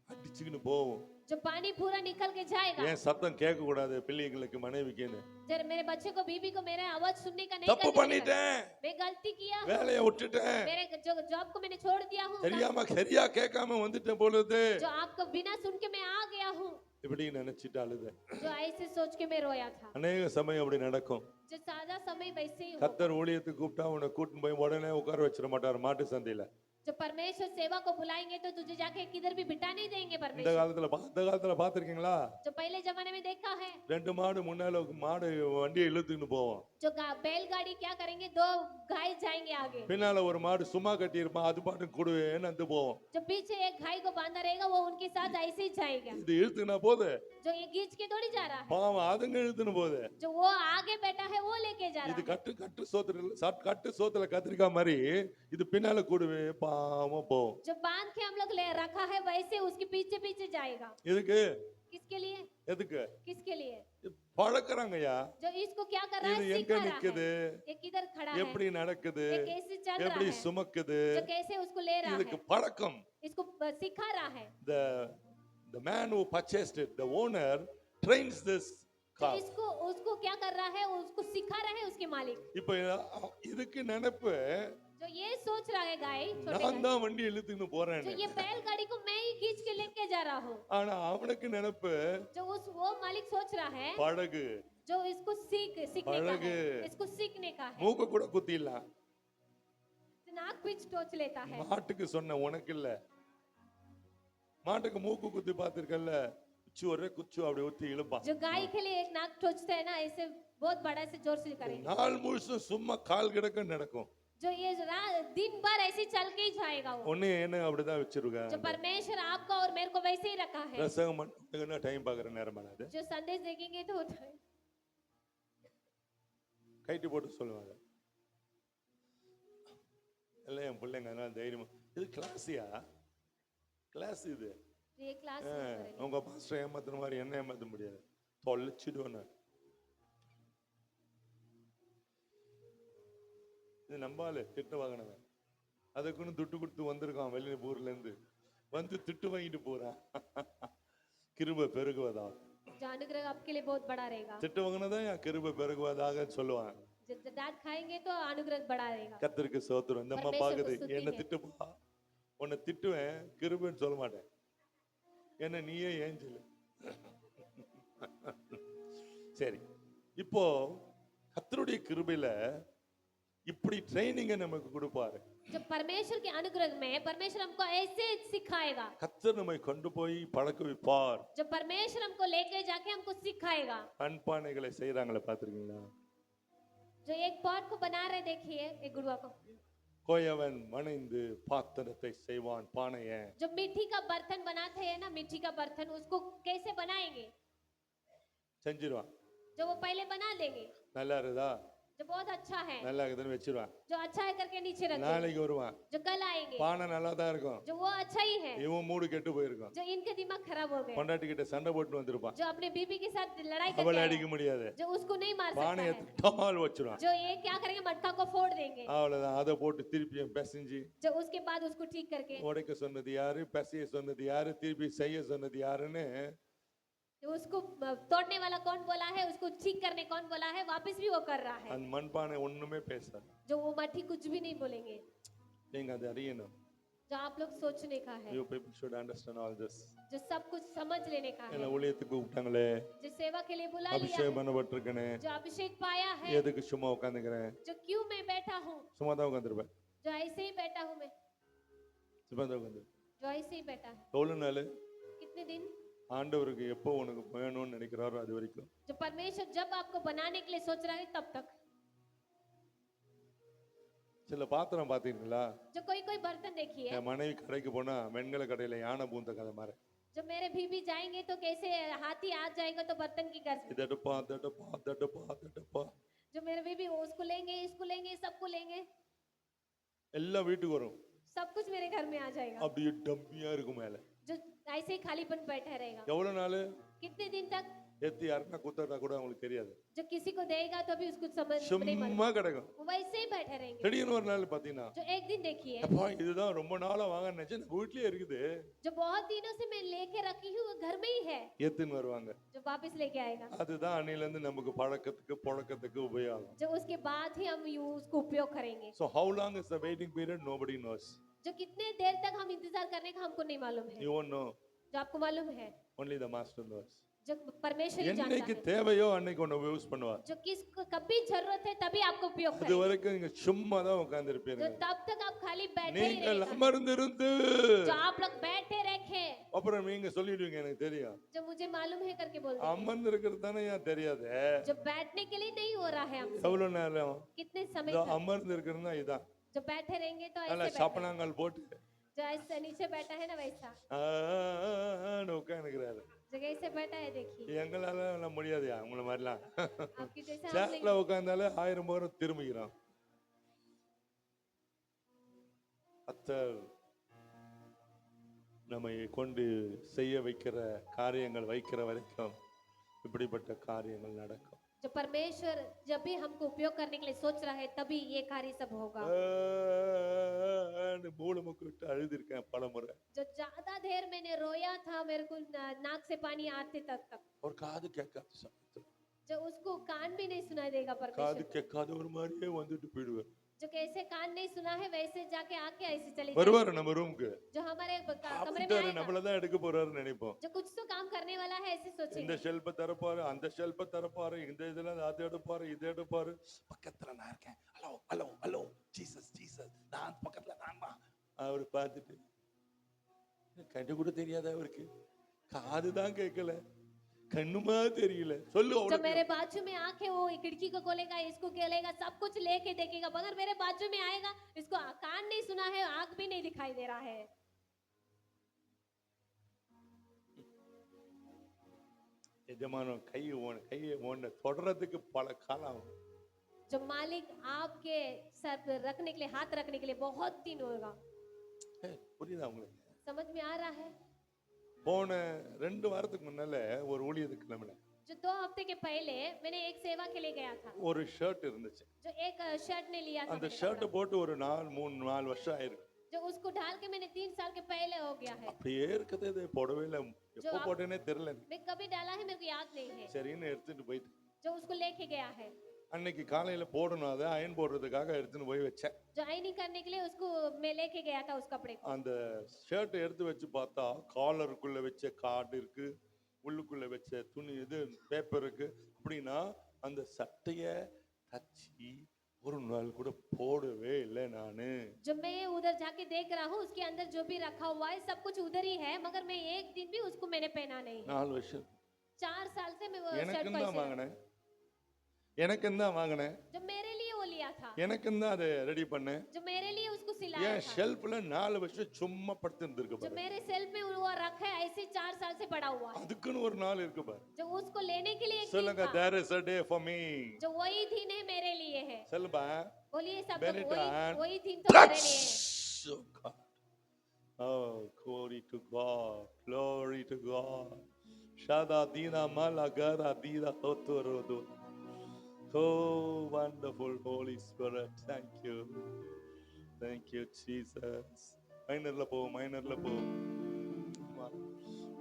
அடிச்சுக்கின்னு போவோம். जो पानी पूरा निकल के जाएगा, ஏன் சத்தம் கேட்க கூடாது பிள்ளைங்களுக்கு மனைவிக்குன்னு? जब मेरे बच्चे को बीबी को मेरा आवाज सुनने का नहीं தப்பு करने देगा। பண்ணிட்டேன், मैं गलती किया हूँ, வேலையை விட்டுட்டேன், मेरे जो जॉब को मैंने छोड़ दिया हूँ, தெரியாம சரியா கேட்காம வந்துட்டேன் பொழுது, जो आपको बिना सुन के मैं आ गया हूँ, இப்படி நினைச்சிட்டு அழுதேன். जो ऐसे सोच के मैं रोया था। அநேக சமயம் அப்படி நடக்கும். जो सादा समय वैसे ही हो, கத்தர் ஊழியத்துக்கு கூப்பிட்டா உன்னை கூட்டின்னு போய் உடனே உட்கார வச்சிட மாட்டார் மாட்டு சந்தையில. जो परमेश्वर सेवा को बुलाएंगे तो तुझे जाके किधर भी बिठा नहीं देंगे இந்த परमेश्वर। காலத்துல பாத்திருக்கீங்களா? जो पहले जमाने में देखा है, ரெண்டு மாடு முன்னால மாடு வண்டியை இழுத்துக்கிட்டு போவோம். जो बैलगाड़ी क्या करेंगे, दो गाय जाएंगे आगे, பின்னால ஒரு மாடு சும்மா கட்டி இருப்பான், அது பாட்டு கூடவேன்னு வந்து போவோம். जो पीछे एक गाय को बांधा रहेगा वो उनके साथ ऐसे ही जाएगा। இது இழுத்துனா போது जो ये खींच के थोड़ी जा रहा है, பாவம் அதுங்க இழுத்துன்னு போகுது. जो वो आगे बैठा है वो लेके जा இது रहा है। கட்டு சோத்துல கத்திரிக்காய் மாதிரி இது பின்னால கூடவே பாவம் போகும். जो बांध के हम लोग ले रखा है वैसे उसके पीछे पीछे जाएगा। இதுக்கு किसके लिए? எதுக்கு किसके लिए? பழக்கறாங்கய்யா. जो इसको क्या कर रहा இது है, எங்க सिखा रहा நிக்குது, है, ये किधर खड़ा है, எப்படி நடக்குது, ये कैसे चल रहा எப்படி है, சுமக்குது, जो कैसे उसको ले रहा இதுக்கு है, பழக்கம். इसको सिखा रहा है। The man who purchased it, the owner trains this तो car. इसको उसको क्या कर रहा है, उसको सिखा रहा है उसके मालिक। இப்போ இதுக்கு நினைப்பு जो ये सोच रहा है गाय, छोटे நான் गाय, தான் வண்டி இழுத்துன்னு जो போறேன்னு. ये बैलगाड़ी को मैं ही खींच के लेके जा रहा हूँ, ஆனா அவனுக்கு நினைப்பு जो वो मालिक सोच रहा है பழகு, जो इसको सीखने का पड़ग। है, इसको सीखने का है, மூக்க கூட குத்திடலாம். नाक पीछ टोच लेता है। மாட்டுக்கு சொன்ன உனக்கு இல்ல. மாட்டுக்கு மூக்கு குத்தி பார்த்திருக்கல்ல, குச்சி ஒரே குச்சி அப்படி ஊத்தி இழுப்பான். जो गाय के लिए एक नाक ठोचता है ना, ऐसे बहुत बड़ा से जोर से करेंगे, நாள் முழுசும் சும்மா கால் கிடக்க நடக்கும். जो ये दिन भर ऐसे चल के ही जाएगा वो। ஒண்ணு என்ன அப்படிதான் வச்சிருக்க. जो परमेश्वर आपको और मेरे को वैसे ही रखा है। ரசகம் என்ன டைம் பாக்குற நேரம் பண்ணாது. जो संदेश देखेंगे तो கைட்டு போட்டு சொல்லுவாங்க. எல்லாம் என் பிள்ளைங்க அதனால தைரியமா. இது கிளாஸியா? கிளாஸ் இது. ये क्लास உங்க பாஸ்டர் ஏமாத்துற மாதிரி என்ன ஏமாத்த முடியாது. தொலைச்சிடுவேன் நான். இது நம்பால திட்டு வாங்கினவன், அதுக்குன்னு துட்டு கொடுத்து வந்திருக்கான் வெளிய ஊர்ல இருந்து, வந்து திட்டு வாங்கிட்டு போறான். கிருபை பெருகுவதாக. जो अनुग्रह आपके लिए बहुत बड़ा रहेगा। திட்டு வாங்கினதான் என் கிருபை பெருகுவதாக சொல்லுவான். जब डांट खाएंगे तो अनुग्रह बढ़ा रहेगा। கர்த்தருக்கு ஸ்தோத்திரம். இந்த அம்மா परमेश्वर को பாக்குது, स्तुति என்ன है। திட்டுப்பா, உன்னை திட்டுவேன், கிருபைன்னு சொல்ல மாட்டேன். என்ன நீயே ஏஞ்சல். சரி, இப்போ கர்த்தருடைய கிருபையில இப்படி ட்ரைனிங்க நமக்கு கொடுப்பாரு. जब परमेश्वर के अनुग्रह में परमेश्वर हमको ऐसे सिखाएगा, கர்த்தர் நம்மை கொண்டு போய் பழக்க வைப்பார். जब परमेश्वर हमको लेके जाके हमको सिखाएगा। அன்பானைகளை செய்யறாங்களே பாத்திருக்கீங்களா? जो एक पॉट को बना रहे, देखिए एक गुरुआ को, கோயவன் மனைந்து பாத்திரத்தை செய்வான் பானைய. जो मिट्टी का बर्तन बनाते हैं ना, मिट्टी का बर्तन उसको कैसे बनाएंगे, செஞ்சிருவான். जो वो पहले बना लेंगे, நல்லா இருக்குதா, जो बहुत अच्छा है, நல்லா இருக்குதுன்னு வச்சிருவான். जो अच्छा है करके नीचे रखेंगे, நாளைக்கு வருவான், जो कल आएंगे, பானை நல்லா தான் இருக்கும், जो वो अच्छा ही है, இவன் மூடு கெட்டு போயிருக்கும். जो इनके दिमाग खराब हो गए, பொண்டாட்டி கிட்ட சண்டை போட்டு வந்திருப்பான், जो अपने बीबी के साथ लड़ाई அவளை करके அடிக்க आए, முடியாது, जो उसको नहीं मार सकता பானையை है, டால் வச்சிருவான். जो ये क्या करेंगे, मटका को फोड़ देंगे, அவ்வளவுதான். அதை போட்டு திருப்பி பிசைஞ்சு जो उसके बाद उसको ठीक करके, உடைக்க சொன்னது யாரு, பிசைய சொன்னது யாரு, திருப்பி செய்ய சொன்னது யாருன்னு जो उसको तोड़ने वाला कौन बोला है, उसको ठीक करने कौन बोला है, वापस भी वो कर रहा है, அந்த மண்பானை ஒண்ணுமே பேசாது. जो वो मट्टी कुछ भी नहीं बोलेंगे। நீங்க அதை அறியணும். जो आप लोग सोचने का है, You people should understand all this. जो सब कुछ समझ लेने का என்ன है, ஊழியத்துக்கு கூப்பிட்டாங்களே, जो सेवा के लिए बुला लिया அபிஷேகம் है, பண்ணப்பட்டிருக்கேனே, जो अभिषेक पाया है, எதுக்கு சும்மா உட்காந்துக்கிறேன்? जो क्यों मैं बैठा हूँ, சும்மா தான் உட்காந்துருப்பேன். जो ऐसे ही बैठा हूँ मैं, சும்மா தான் உட்காந்து. जो ऐसे ही बैठा है, எவ்வளவு நாள் कितने दिन, ஆண்டவருக்கு எப்போ உனக்கு வேணும்னு நினைக்கிறாரோ அது வரைக்கும். जो परमेश्वर जब आपको बनाने के लिए सोच रहा है तब तक। சில பாத்திரம் பாத்தீங்களா? जो कोई कोई बर्तन देखिए, என் மனைவி கடைக்கு போனா வெண்கல கடையில யானை பூந்த கதை மாதிரி. जो मेरे बीबी जाएंगे तो कैसे हाथी आ जाएगा तो बर्तन की गर्ज में, இதடுப்பா தடுப்பா தடுப்பா தடுப்பா जो मेरे बीबी उसको लेंगे, इसको लेंगे, सबको लेंगे, எல்லாம் வீட்டுக்கு வரும். सब कुछ मेरे घर में आ जाएगा, அப்படியே டம்பியா இருக்கும் மேல. जो ऐसे ही खालीपन बैठा रहेगा। எவ்வளவு நாள் कितने दिन तक, ஏத்தி யாருன்னா குத்தட்டா கூட அவங்களுக்கு தெரியாது. जो किसी को देगा तो भी उसको समझ नहीं मालूम, சும்மா கிடக்கும். वो वैसे ही बैठे रहेंगे। திடீர்னு ஒரு நாள் பாத்தீங்கன்னா, जो एक दिन देखिए, அப்பா இதுதான் ரொம்ப நாளா வாங்க நினைச்சேன், வீட்லயே இருக்குது, जो बहुत दिनों से मैं लेके रखी हूँ वो घर में ही है, ஏத்துன்னு வருவாங்க. जो वापस लेके आएगा, அதுதான் அன்னையில இருந்து நமக்கு பழக்கத்துக்கு புழக்கத்துக்கு உபயோகம். जो उसके बाद ही हम उसको उपयोग करेंगे। So how long is the waiting period? Nobody knows. जो कितने देर तक हम इंतजार करने का हमको नहीं मालूम है, You won't know. जो आपको मालूम है, only the master knows. जो परमेश्वर ही जानता என்னைக்கு है தேவையோ அன்னைக்கு ஒன்று யூஸ் பண்ணுவார். जो किसको कभी जरूरत है तभी आपको उपयोग அது करेंगे வரைக்கும் நீங்க சும்மா தான் உட்கார்ந்திருப்பீங்க. जो तब तक आप खाली बैठे ही நீங்கள் रहेगा அமர்ந்திருந்து जो आप लोग बैठे रखे அப்புறம் நீங்க சொல்லிடுவீங்க எனக்கு தெரியும். जो मुझे मालूम है करके बोल அமர்ந்திருக்கிறது தானே ஏன் தெரியாது. जो बैठने के लिए नहीं हो रहा है हमसे எவ்வளவு நேரம் कितने समय இதோ तक அமர்ந்திருக்கிறதுனா இதான். जो बैठे रहेंगे तो நல்ல ऐसे बैठे சப்பனாங்கள் போட்டு जो ऐसे नीचे बैठा है ना वैसा உட்காந்துக்கிறாரு. जो कैसे बैठा है देखिए எங்களால எல்லாம் முடியாதுயா உங்களை மாதிரிலாம். आपकी जैसा हम சேர்ல नहीं உட்கார்ந்தாலே 1000 முறை திரும்பிக்கிறோம். கர்த்தர் நம்மை கொண்டு செய்ய வைக்கிற காரியங்கள் வைக்கிற வரைக்கும் இப்படிப்பட்ட காரியங்கள் நடக்கும். जो परमेश्वर जब भी हमको उपयोग करने के लिए सोच रहा है तभी ये कार्य सब होगा மூணு முக்கு விட்டு அழுதுருக்கேன் பல முறை. जो ज्यादा देर मैंने रोया था मेरे को नाक से पानी आते तक ஒரு காது கேட்காத சமயத்துல जो उसको कान भी नहीं सुनाई देगा காது परमेश्वर கேட்காத ஒரு மாதிரியே வந்துட்டு போயிடுவார். जो कैसे कान नहीं सुना है वैसे जाके आके ऐसे चले வருவாரு நம்ம ரூமுக்கு. जो हमारे कमरे में அப்படியே आएगा நம்மளதான் எடுக்க போறாருன்னு நினைப்போம். जो कुछ तो काम करने वाला है ऐसे இந்த सोचेंगे ஷெல்ஃப தரப்பாரு அந்த ஷெல்ஃப தரப்பாரு இந்த இதெல்லாம் அதை எடுப்பாரு இதை எடுப்பாரு. பக்கத்துல நான் இருக்கேன். Hello hello hello Jesus Jesus நான் பக்கத்துல நான் தான். அவர் பார்த்துட்டு கண்டு கூட தெரியாத அவருக்கு காது தான் கேட்கல கண்ணுமா தெரியல சொல்லு जो அவனுக்கு. मेरे बाजू में आके वो खिड़की को खोलेगा इसको खोलेगा सब कुछ लेके देखेगा मगर मेरे बाजू में आएगा इसको कान नहीं सुना है आंख भी नहीं दिखाई दे रहा है எஜமானம் கையை ஓன தொடறதுக்கு பல காலம் ஆகும். जो मालिक आपके सर पे रखने के लिए हाथ रखने के लिए बहुत दिन होगा புரியுதா உங்களுக்கு? समझ में आ रहा है போன 2 வாரத்துக்கு முன்னால ஒரு ஊழியத்துக்கு கிளம்பினேன். जो 2 हफ्ते के पहले मैंने एक सेवा के लिए गया था ஒரு ஷர்ட் இருந்துச்சு. जो एक शर्ट ने लिया था அந்த मैंने ஷர்ட்டை कपड़ा। போட்டு ஒரு 4 வருஷம் ஆயிருக்கு. जो उसको डाल के मैंने 3 साल के पहले हो गया है அப்படியே இருக்குது. இது போடவே இல்லை. எப்போ போட்டேனே தெரியல எனக்கு. मैं कभी डाला है मेरे को याद नहीं है சரின்னு எடுத்துட்டு போயிட்டு जो उसको लेके गया है அன்னைக்கு காலையில போடணும் அதை அயன் போடுறதுக்காக எடுத்துன்னு போய் வச்சேன். जो आयनिंग करने के लिए उसको मैं लेके गया था उस कपड़े को அந்த ஷர்ட் எடுத்து வச்சு பார்த்தா காலருக்குள்ள வச்ச கார்டு இருக்கு உள்ளுக்குள்ள வச்ச துணி இது பேப்பர் இருக்கு. அப்படின்னா அந்த சட்டைய தச்சு ஒரு நாள் கூட போடவே இல்லை நானு. जब मैं उधर जाके देख रहा हूँ उसके अंदर जो भी रखा हुआ है सब कुछ उधर ही है मगर मैं एक दिन भी उसको मैंने पहना नहीं 4 வருஷம் 4 साल से मैं वो शर्ट எனக்கு को தான் ऐसे வாங்கினேன். எனக்கு தான் வாங்கினேன். जो मेरे लिए वो लिया था எனக்கு தான் அதை ரெடி பண்ணேன். जो मेरे लिए उसको सिलाया என் था ஷெல்ஃப்ல 4 வருஷம் சும்மா படுத்து இருந்திருக்கு जो பாரு. मेरे सेल्फ में वो रखा है ऐसे 4 साल से पड़ा हुआ है அதுக்குன்னு ஒரு நாள் இருக்கு பாரு. जो उसको लेने के लिए एक दिन சொல்லுங்க था there is a day for me. जो वही दिन है मेरे लिए है சொல்லுபா. बोलिए सब लोग Benetton. वही दिन तो मेरे लिए है Oh God. Oh, glory to God. Glory to God. Shada dina malagara dina otorodo. Oh, wonderful Holy Spirit. Thank you. Thank you, Jesus. Minorla po.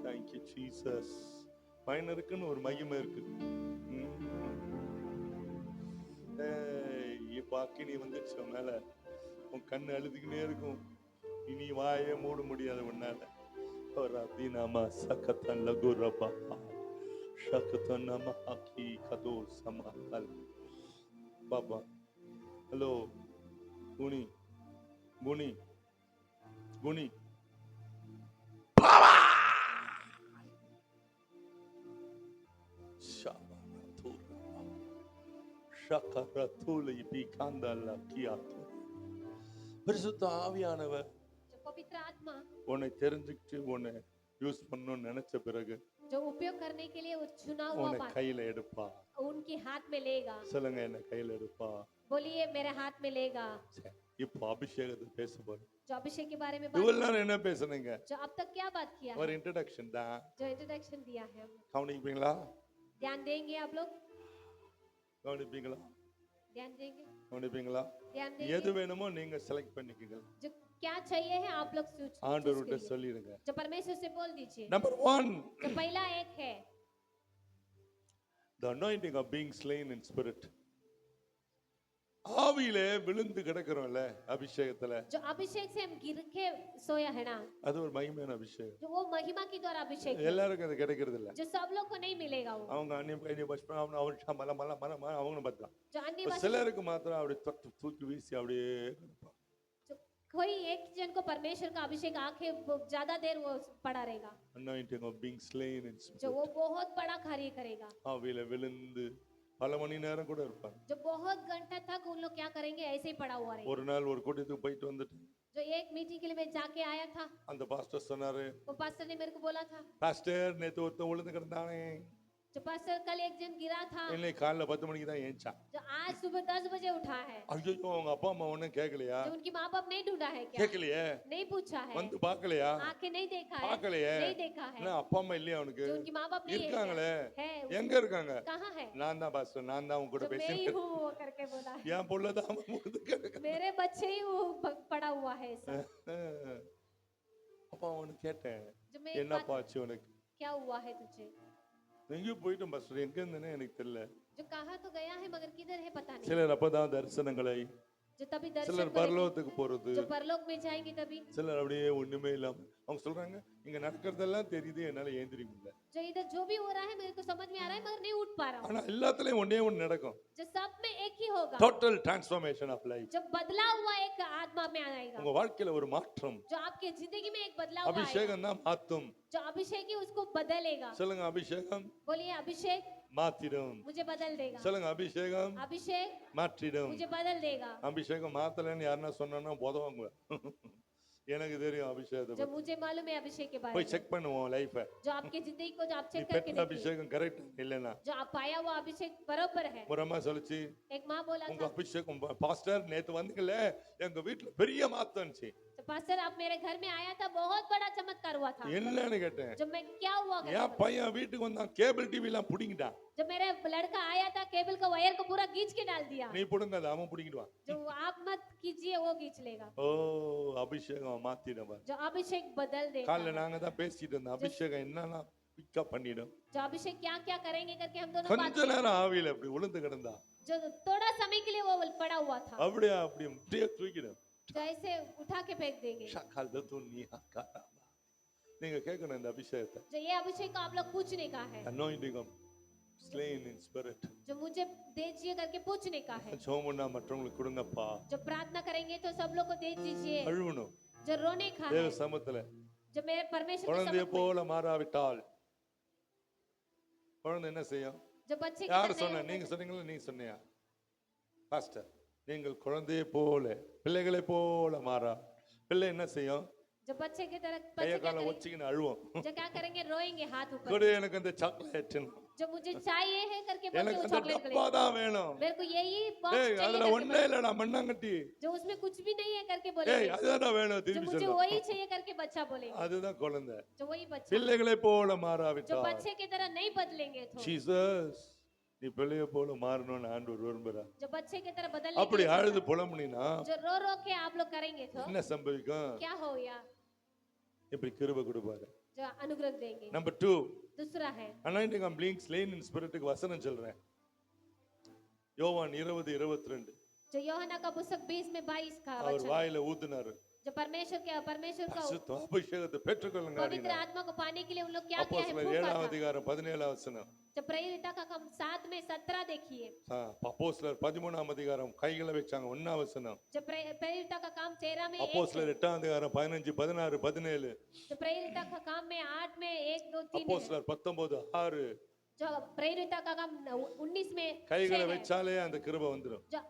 Thank you, Jesus. மைனருக்குன்னு ஒரு மகிமை இருக்கு. இப்ப அக்கினி வந்துச்சு உன் மேல. உன் கண்ணு அழுதுகினே இருக்கும். இனி வாயே மூட முடியாது உன்னால. ஒரு அதினாமா சகத்தன் லகுரபா சகத்தன் நம ஹக்கி கதோ சமஹல் பாபா. ஹலோ குனி குனி குனி பாபா பரிசுத்த ஆவியானவர் जो पवित्र आत्मा உன்னை தெரிஞ்சுக்கிட்டு உன்னை யூஸ் பண்ணணும்னு நினைச்ச பிறகு जो उपयोग करने के लिए वो चुना हुआ உன்னை बात கையில எடுப்பா. उनके हाथ में लेगा சொல்லுங்க என்ன கையில எடுப்பா. बोलिए मेरे हाथ में लेगा சரி, இப்போ அபிஷேகத்தை பேச போறேன். जो अभिषेक के बारे में இவ்வளவு बात நேரம் என்ன பேசுனீங்க? जो अब तक क्या बात किया ஒரு है இன்ட்ரோடக்ஷன் தான். जो इंट्रोडक्शन दिया है கவனிப்பீங்களா? ध्यान देंगे आप लोग கவனிப்பீங்களா? ध्यान देंगे கவனிப்பீங்களா? ध्यान எது देंगे வேணுமோ நீங்க செலக்ட் பண்ணிக்கங்க. जो क्या चाहिए है आप लोग सोच ஆண்டவர்கிட்ட சொல்லிடுங்க. जो परमेश्वर से बोल दीजिए नंबर 1, जो पहला एक है the anointing of being slain in spirit. ஆவியிலே விழுந்து கிடக்கிறோம்ல அபிஷேகத்துல, जो अभिषेक से हम गिर के सोया है ना, அது ஒரு மகிமையான அபிஷேகம். जो वो महिमा की द्वारा अभिषेक है, எல்லாருக்கும் அது கிடைக்கிறது இல்ல. जो सब लोग को नहीं मिलेगा वो, அவங்க அந்நியம் கைனிய பஷ்பம் அவன் மல மல மல மல அவங்களும் பார்த்தா जो अन्य ஒரு भाषा, சிலருக்கு மாத்திரம் அப்படி தொட்டு தூக்கி வீசி அப்படியே கிடப்பான். जो कोई एक जन को परमेश्वर का अभिषेक आके ज्यादा देर वो पड़ा रहेगा, anointing of being slain in जो spirit. वो बहुत बड़ा कार्य करेगा, ஆவியில விழுந்து பல மணி நேரம் கூட இருப்பாங்க. जो बहुत घंटा तक उन लोग क्या करेंगे ऐसे ही पड़ा हुआ रहेगा. ஒரு நாள் ஒரு கூட்டத்துக்கு போயிட்டு வந்துட்டு जो एक मीटिंग के लिए मैं जाके आया था, அந்த பாஸ்டர் சொன்னாரு, वो पास्टर ने मेरे को बोला था, பாஸ்டர் நேத்து ஒருத்தன் விழுந்து கிடந்தானே, जो पास्टर कल एक जन गिरा था, இன்னைக்கு காலைல 10 மணிக்கு தான் ஏஞ்சான். जो आज सुबह 10 बजे उठा है, ஐயோ அவங்க அப்பா அம்மா ஒண்ணும் கேட்கலையா? जो उनकी माँ बाप नहीं ढूंढा है क्या, கேட்கலையே, नहीं पूछा है, வந்து பார்க்கலையா? आंखें नहीं देखा है, பார்க்கலையே, नहीं देखा है, என்ன அப்பா அம்மா இல்லையா அவனுக்கு? जो उनकी माँ बाप नहीं है இருக்காங்களே, क्या? है எங்க இருக்காங்க? कहाँ है, நான் தான் பாஸ்டர், நான் தான் உங்க கூட जो मैं ही பேசினேன். हूँ वो करके बोला है, என் புள்ள தான் விழுந்து கிடக்கு. मेरे बच्चे ही वो पड़ा हुआ है ऐसा. அப்பா அவனு கேட்டேன், जो मैं एक என்னப்பா बात- ஆச்சு உனக்கு? क्या हुआ है तुझे, எங்கேயோ போயிட்டேன் பாஸ்டர், எங்க இருந்தேனே எனக்கு தெரியல. जो कहा तो गया है मगर किधर है पता नहीं, சிலர் அப்பதான் தரிசனங்களை, जो तभी दर्शन சிலர் करेंगे, பரலோகத்துக்கு போறது, जो परलोक में जाएंगे तभी, சிலர் அப்படியே ஒண்ணுமே இல்லாம அவங்க சொல்றாங்க, இங்க நடக்கிறதெல்லாம் தெரியுது, என்னால ஏந்திரிக்க முடியல. जो इधर जो भी हो रहा है मेरे को समझ में आ रहा है मगर नहीं उठ पा रहा हूँ, ஆனா எல்லாத்துலயும் ஒண்ணே ஒண்ணு நடக்கும், जो सब में एक ही होगा, டோட்டல் டிரான்ஸ்ஃபர்மேஷன் ஆஃப் லைஃப். जब बदला हुआ एक आत्मा में आएगा, உங்க வாழ்க்கையில ஒரு மாற்றம், जो आपके जिंदगी में एक बदलाव आएगा, அபிஷேகம் தான் மாத்தும். जो अभिषेक ही उसको बदलेगा. சொல்லுங்க அபிஷேகம் बोलिए अभिषेक மாத்திடும். मुझे बदल देगा, சொல்லுங்க அபிஷேகம் अभिषेक மாற்றிடும். मुझे बदल देगा. அபிஷேகம் மாத்தலன்னு யாருன்னா சொன்னா போதவாங்க. எனக்கு தெரியும் அபிஷேகத்தை जो பத்தி. मुझे मालूम है अभिषेक के बारे போய் में, செக் பண்ணுவோம் லைஃப. जो आपके जिंदगी को जो आप நீ चेक करके பெற்ற देखिए, அபிஷேகம் கரெக்ட் இல்லைன்னா जो आप पाया हुआ अभिषेक बरोबर है. ஒரு அம்மா சொல்லுச்சு, एक माँ बोला உங்க था, அபிஷேகம் பாஸ்டர் நேத்து வந்தீங்கல்ல எங்க வீட்டுல பெரிய மாத்தம்ச்சு. तो पास्टर आप मेरे घर में आया था, बहुत बड़ा चमत्कार हुआ था. என்னன்னு கேட்டேன். जब मैं क्या हुआ करके என் பையன் வீட்டுக்கு வந்தான், கேபிள் டிவி எல்லாம் புடிங்கிட்டான். जब मेरा लड़का आया था केबल का वायर को पूरा खींच के डाल दिया. நீ புடுங்காத, அவன் புடிங்கிடுவான். जो आप मत कीजिए वो खींच लेगा. ஓ அபிஷேகம் மாத்திடும். जो अभिषेक बदल देगा. காலைல நாங்க தான் பேசிட்டு இருந்தோம், அபிஷேகம் என்னன்னா பிக்கப் பண்ணிடும். जो अभिषेक क्या क्या करेंगे करके हम दोनों बात கொஞ்ச நேரம் ஆவியில அப்படி விழுந்து கிடந்தா जो थोड़ा समय के लिए वो पड़ा हुआ था, அப்படியே அப்படியே தூக்கிடும். जो ऐसे उठा के फेंक देंगे. நீங்க கேட்கணும் இந்த அபிஷேகத்தை. जो ये अभिषेक को आप लोग पूछने का है, anointing of slain in spirit. जो मुझे दीजिए करके पूछने का है. சோமுன்னா மற்றவங்களுக்கு கொடுங்கப்பா. जो प्रार्थना करेंगे तो सब लोग को दे दीजिए. அழுவணும் जो रोने का தேவ है, சமத்துல. जो मेरे परमेश्वर के குழந்தைய सम्मुख में, போல மாறாவிட்டால் குழந்தை என்ன செய்யும்? जो बच्चे की யார் तरह சொன்ன? नहीं நீங்க சொன்னீங்களா நீங்க சொன்னியா பாஸ்டர்? நீங்கள் குழந்தையை போல பிள்ளைகளை போல மாறா. பிள்ளை என்ன செய்யும்? जो बच्चे की तरह கைய बच्चे क्या கால करेंगे, வச்சுக்கின்னு அழுவோம். जो क्या करेंगे, रोएंगे हाथ ऊपर. கொடு எனக்கு அந்த சாக்லேட், जो मुझे चाहिए है करके बोलते எனக்கு वो அந்த चॉकलेट டப்பா करेंगे. தான் வேணும். मेरे को यही बॉक्स ஏய் चाहिए அதுல करके ஒண்ணே बोलते. இல்லடா மண்ணாங்கட்டி. जो उसमें कुछ भी नहीं है करके ஏய் बोलेंगे. அதுதான் வேணும் जो திருப்பி मुझे சொல்லுங்க. वही चाहिए करके बच्चा बोलेगा. அதுதான் குழந்தை. जो वही बच्चा, பிள்ளைகளை போல जो மாறாவிட்டால் बच्चे की तरह नहीं बदलेंगे तो, ஜீசஸ் நீ பிள்ளைய போல மாறணும்னு ஆண்டவர் விரும்புறார். जो बच्चे की तरह बदलने के அப்படி लिए அழுது புலம்புனீனா जो रो रो के आप लोग करेंगे तो என்ன சம்பவிக்கும்? क्या हो या இப்படி கிருபை கொடுப்பாரு. जो अनुग्रह देंगे. நம்பர் 2 दूसरा है anointing of being slain in spirit க்கு வசனம் சொல்றேன். யோவான் 20:22 जो யோहन्ना का पुस्तक 20 में 22 का அவர் वचन, வாயில ஊத்துனாரு. जो परमेश्वर का பரிசுத்த அபிஷேகத்தை பெற்றுக்கொள்ளுங்க पवित्र அப்படின்னா. आत्मा को पाने के लिए उन लोग क्या किया है, அப்போஸ்தலர் फूंका 7 था. அதிகாரம் 17 வசனம். जब प्रेरिता का काम 7 में 17 देखिए, அப்போஸ்தலர் 13 அதிகாரம் கைகளை வச்சாங்க 1 வசனம். जब प्रेरिता का काम 13 में 1, அப்போஸ்தலர் 8 அதிகாரம் 15 16 17. जो प्रेरिता का काम में 8 में 1 2 3 है. அப்போஸ்தலர் 19 6. जो प्रेरिता का काम 19 में 6 கைகளை है. வச்சாலே அந்த கிருபை வந்துரும். जो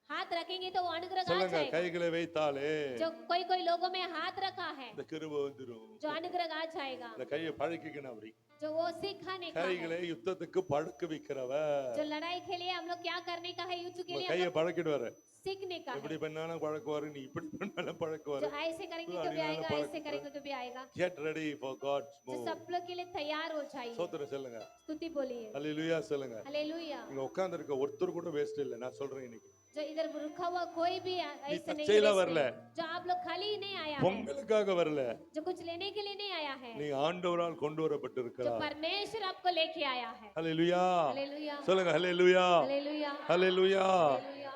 हाथ रखेंगे तो वो अनुग्रह आ சொல்லுங்க जाएगा. கைகளை வைத்தாலே जो कोई कोई लोगों में हाथ रखा है, அந்த கிருபை வந்துரும். जो अनुग्रह आ जाएगा. அந்த கையை பழக்கிக்கணும் அப்படி. जो वो सिखाने का है, கைகளை யுத்தத்துக்கு பழக்குவிக்கிறவர். जो लड़ाई के लिए हम लोग क्या करने का है, युद्ध के लिए हम கையை लोग பழக்கிடுவாரு. सीखने का எப்படி है. பண்ணாலும் பழக்குவாரு, நீ இப்படி பண்ணாலும் பழக்குவாரு. जो ऐसे करेंगे तो भी आएगा, ऐसे करेंगे तो भी आएगा. Get ready for God's जो move. सब लोग के लिए तैयार हो जाइए. சோத்திரம் சொல்லுங்க. स्तुति बोलिए, ஹalleluya சொல்லுங்க. हालेलुया. இங்க உட்கார்ந்து இருக்க ஒருத்தர் கூட வேஸ்ட் இல்ல, நான் சொல்றேன் இன்னைக்கு. जो इधर रुका हुआ कोई भी ऐसे नहीं தற்செயலா है, வரல. जो आप लोग खाली नहीं आया है, உங்களுக்காக வரல, जो कुछ लेने के लिए नहीं आया है, நீ ஆண்டவரால் கொண்டு जो வரப்பட்டிருக்கிறார். परमेश्वर आपको लेके आया है. ஹalleluya हालेलुया, சொல்லுங்க. ஹalleluya हालेलुया, ஹalleluya. हालेलुया.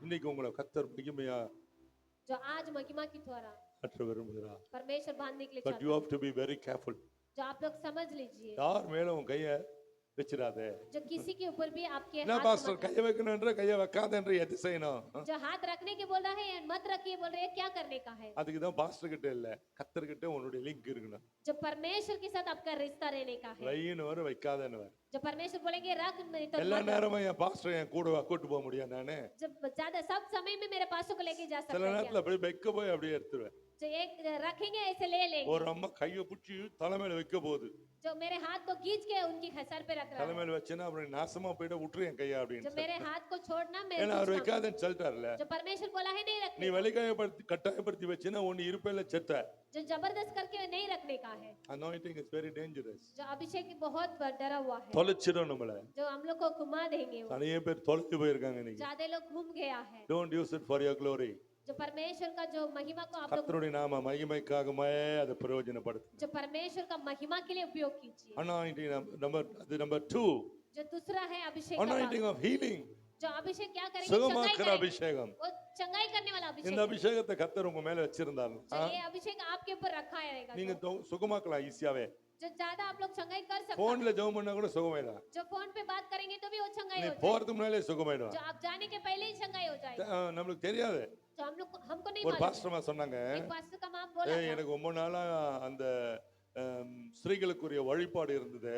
இன்னைக்கு உங்களை கத்தர் மகிமையா जो आज महिमा के द्वारा மாற்ற விரும்புகிறார். परमेश्वर बांधने के लिए But you चाहता have to be very careful. है। जो आप लोग समझ लीजिए யார் மேல உன் கைய வச்சிடாதே. जो किसी के ऊपर भी आपके நான் हाथ பாஸ்டர் मत கைய வைக்கணும்ன்ற கைய வைக்காதன்ற எது செய்யணும்? जो हाथ रखने के बोल रहा है या मत रखिए बोल रहे हैं क्या करने का है। அதுக்கு தான் பாஸ்டர் கிட்ட இல்ல கத்தர் கிட்ட உன்னுடைய லிங்க் இருக்கணும். जो परमेश्वर के साथ आपका रिश्ता रहने का है। வையின்னு வர வைக்காதன்னு வர. जो परमेश्वर बोलेंगे रख नहीं तो எல்லா मत रख। நேரமும் என் பாஸ்டர் என் கூட கூட்டி போக முடியாது நானு. जब ज्यादा सब समय में मेरे पासों को लेके जा சில सकते हैं நேரத்துல அப்படியே வைக்க போய் அப்படியே எடுத்துருவேன். जो एक रखेंगे ऐसे ले लेंगे ஒரு அம்மா கைய பிடிச்சி தலைமையில வைக்க போகுது. जो मेरे हाथ को खींच के उनकी सर पे रख रहा है தலைமையில வச்சேன்னா அப்புறம் நாசமா போயிட விட்டுரு என் கையா जो அப்படின்னு. मेरे हाथ को छोड़ना मेरे ஏன்னா அவர் कुछ काम- வைக்காதன்னு சொல்லிட்டார்ல. जो परमेश्वर बोला है नहीं நீ रखने வலிகாயப்படுத்தி கட்டாயப்படுத்தி வச்சேன்னா ஒன்னு இருப்பையில செத்த. जो जबरदस्त करके नहीं रखने का है। Anointing is very dangerous. जो अभिषेक बहुत डरा हुआ है தொலைச்சிடும் நம்மள. जो हम लोग को घुमा देंगे वो நிறைய பேர் தொலைச்சு போயிருக்காங்க இன்னைக்கு. ज्यादा लोग घूम गया है। Don't use it for your glory. जो परमेश्वर का जो महिमा को आप लोग கர்த்தருடைய நாம மகிமைக்காகவே அதை பிரயோஜனப்படுத்து. जो परमेश्वर का महिमा के लिए उपयोग कीजिए। Anointing number 2. जो दूसरा है अभिषेक का Anointing भाग। of healing. जो अभिषेक क्या करेंगे चंगाई சுகமாக்குற करेंगे அபிஷேகம். वो चंगाई करने वाला இந்த अभिषेक है। அபிஷேகத்தை கர்த்தர் உங்க மேல வச்சிருந்தாரு. जो ये अभिषेक आपके ऊपर रखा रहेगा நீங்க சுகமாக்கலாம் ஈஸியாவே. जो ज्यादा आप लोग चंगाई कर सकते போன்ல ஜெபம் பண்ணா கூட சுகமாயிடும். जो फोन पे बात करेंगे तो भी वो चंगाई நீ हो जाएगी। போறதுக்கு முன்னாலே சுகமாயிடும். जो आप जाने के पहले ही चंगाई हो जाएगी। நம்மளுக்கு தெரியாது. तो हमको नहीं ஒரு मालूम। பாஸ்டர்மா சொன்னாங்க एक पास्टर का नाम बोला था, எனக்கு ரொம்ப நாளா அந்த ஸ்திரீகளுக்குரிய வழிபாடு இருந்தது.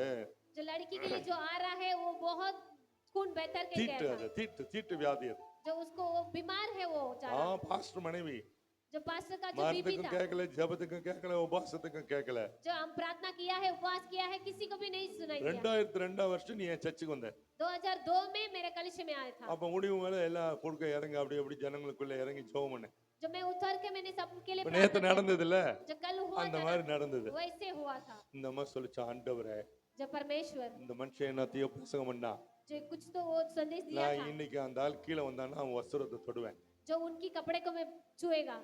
जो लड़की के लिए जो आ रहा है वो बहुत खून बेहतर के தீட்டு गया அது था। தீட்டு வியாதி அது. जो उसको वो बीमार है वो जा रहा। பாஸ்டர் மனைவி जो पास्टर का जो बीबी மரத்துக்கும் था கேட்கல ஜெபத்துக்கும் கேட்கல உபவாசத்துக்கும் கேட்கல. जो हम प्रार्थना किया है उपवास किया है किसी को भी नहीं सुनाई दिया। 2002 வருஷம் நீ என் சர்ச்சுக்கு வந்த. 2002 में मेरे कलिशे में आया था। அப்ப முடிவு மேல எல்லாம் கொடுக்க இறங்க அப்படி அப்படி ஜனங்களுக்குள்ள இறங்கி ஜெபம் பண்ண. जो मैं उतर के मैंने सबके लिए நேத்து प्रार्थना நடந்தது இல்ல की। जो कल हुआ அந்த था மாதிரி ना, நடந்தது. वैसे हुआ था। இந்த அம்மா சொல்லிச்சு ஆண்டவரே जो परमेश्वर இந்த மனுஷன் என்னத்தையோ பிரசங்கம் பண்ணா जो कुछ तो वो संदेश दिया நான் था இன்னைக்கு அந்த ஆள் கீழே வந்தான்னா அவன் வஸ்திரத்தை தொடுவேன் जो उनकी कपड़े को मैं छुएगा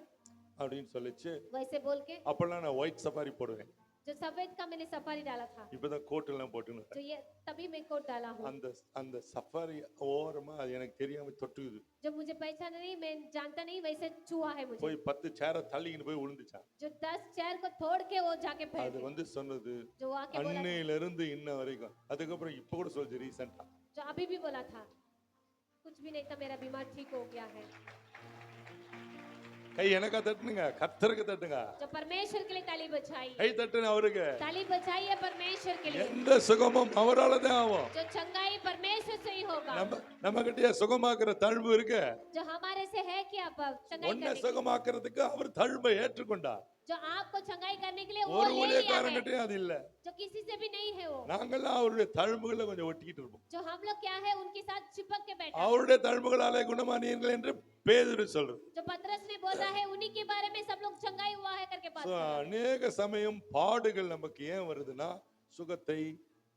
அப்படின்னு சொல்லிச்சு. वैसे बोल के அப்பெல்லாம் நான் ஒயிட் சஃபாரி போடுவேன். जो सफेद का मैंने सफारी डाला था। இப்பதான் கோட் எல்லாம் போட்டுன்னு जो ये तभी मैं कोट डाला हूँ। அந்த அந்த சஃபாரி ஓரமா அது எனக்கு தெரியாம தொட்டுக்குது. जो मुझे पहचाना नहीं मैं जानता नहीं वैसे छुआ है मुझे। போய் 10 சேரை தள்ளிக்கின்னு போய் விழுந்துச்சான். जो 10 चेयर को तोड़ के वो जाके बैठ அது गए। வந்து சொன்னது जो आके बोला था, அன்னையில இருந்து இன்ன வரைக்கும். அதுக்கப்புறம் இப்ப கூட சொல்லுது ரீசெண்டா जो अभी भी बोला था कुछ भी नहीं था मेरा बीमार ठीक हो गया है। கை எனக்கா தட்டுனுங்க கர்த்தருக்கு தட்டுங்க. जो परमेश्वर के लिए ताली बजाइए। கை தட்டுன அவருக்கு. ताली बजाइए परमेश्वर के लिए। எந்த சுகமும் அவரால தான் ஆகும். जो चंगाई परमेश्वर से ही होगा। நம்ம கிட்ட சுகமாக்குற தழும்பு இருக்கு. जो हमारे से है कि आप चंगाई ஒன்ன करने சுகமாக்குறதுக்கு அவர் தழும்பை ஏற்றுக்கொண்டார். जो आपको चंगाई करने के लिए वो ஒரு ले लिया है। ஊழியக்காரன்கிட்டயும் அது இல்ல. जो किसी से भी नहीं है वो। நாங்கெல்லாம் அவருடைய தழும்புகளை கொஞ்சம் ஒட்டிக்கிட்டு இருப்போம். जो हम लोग क्या है उनके साथ चिपक के बैठा है। அவருடைய தழும்புகளாலே குணமானீர்கள் என்று பேதுரு சொல்றது. जो पतरस ने बोला है उन्हीं के बारे में सब लोग चंगाई हुआ है करके बात So, कर रहे हैं। அநேக சமயம் பாடுகள் நமக்கு ஏன் வருதுன்னா சுகத்தை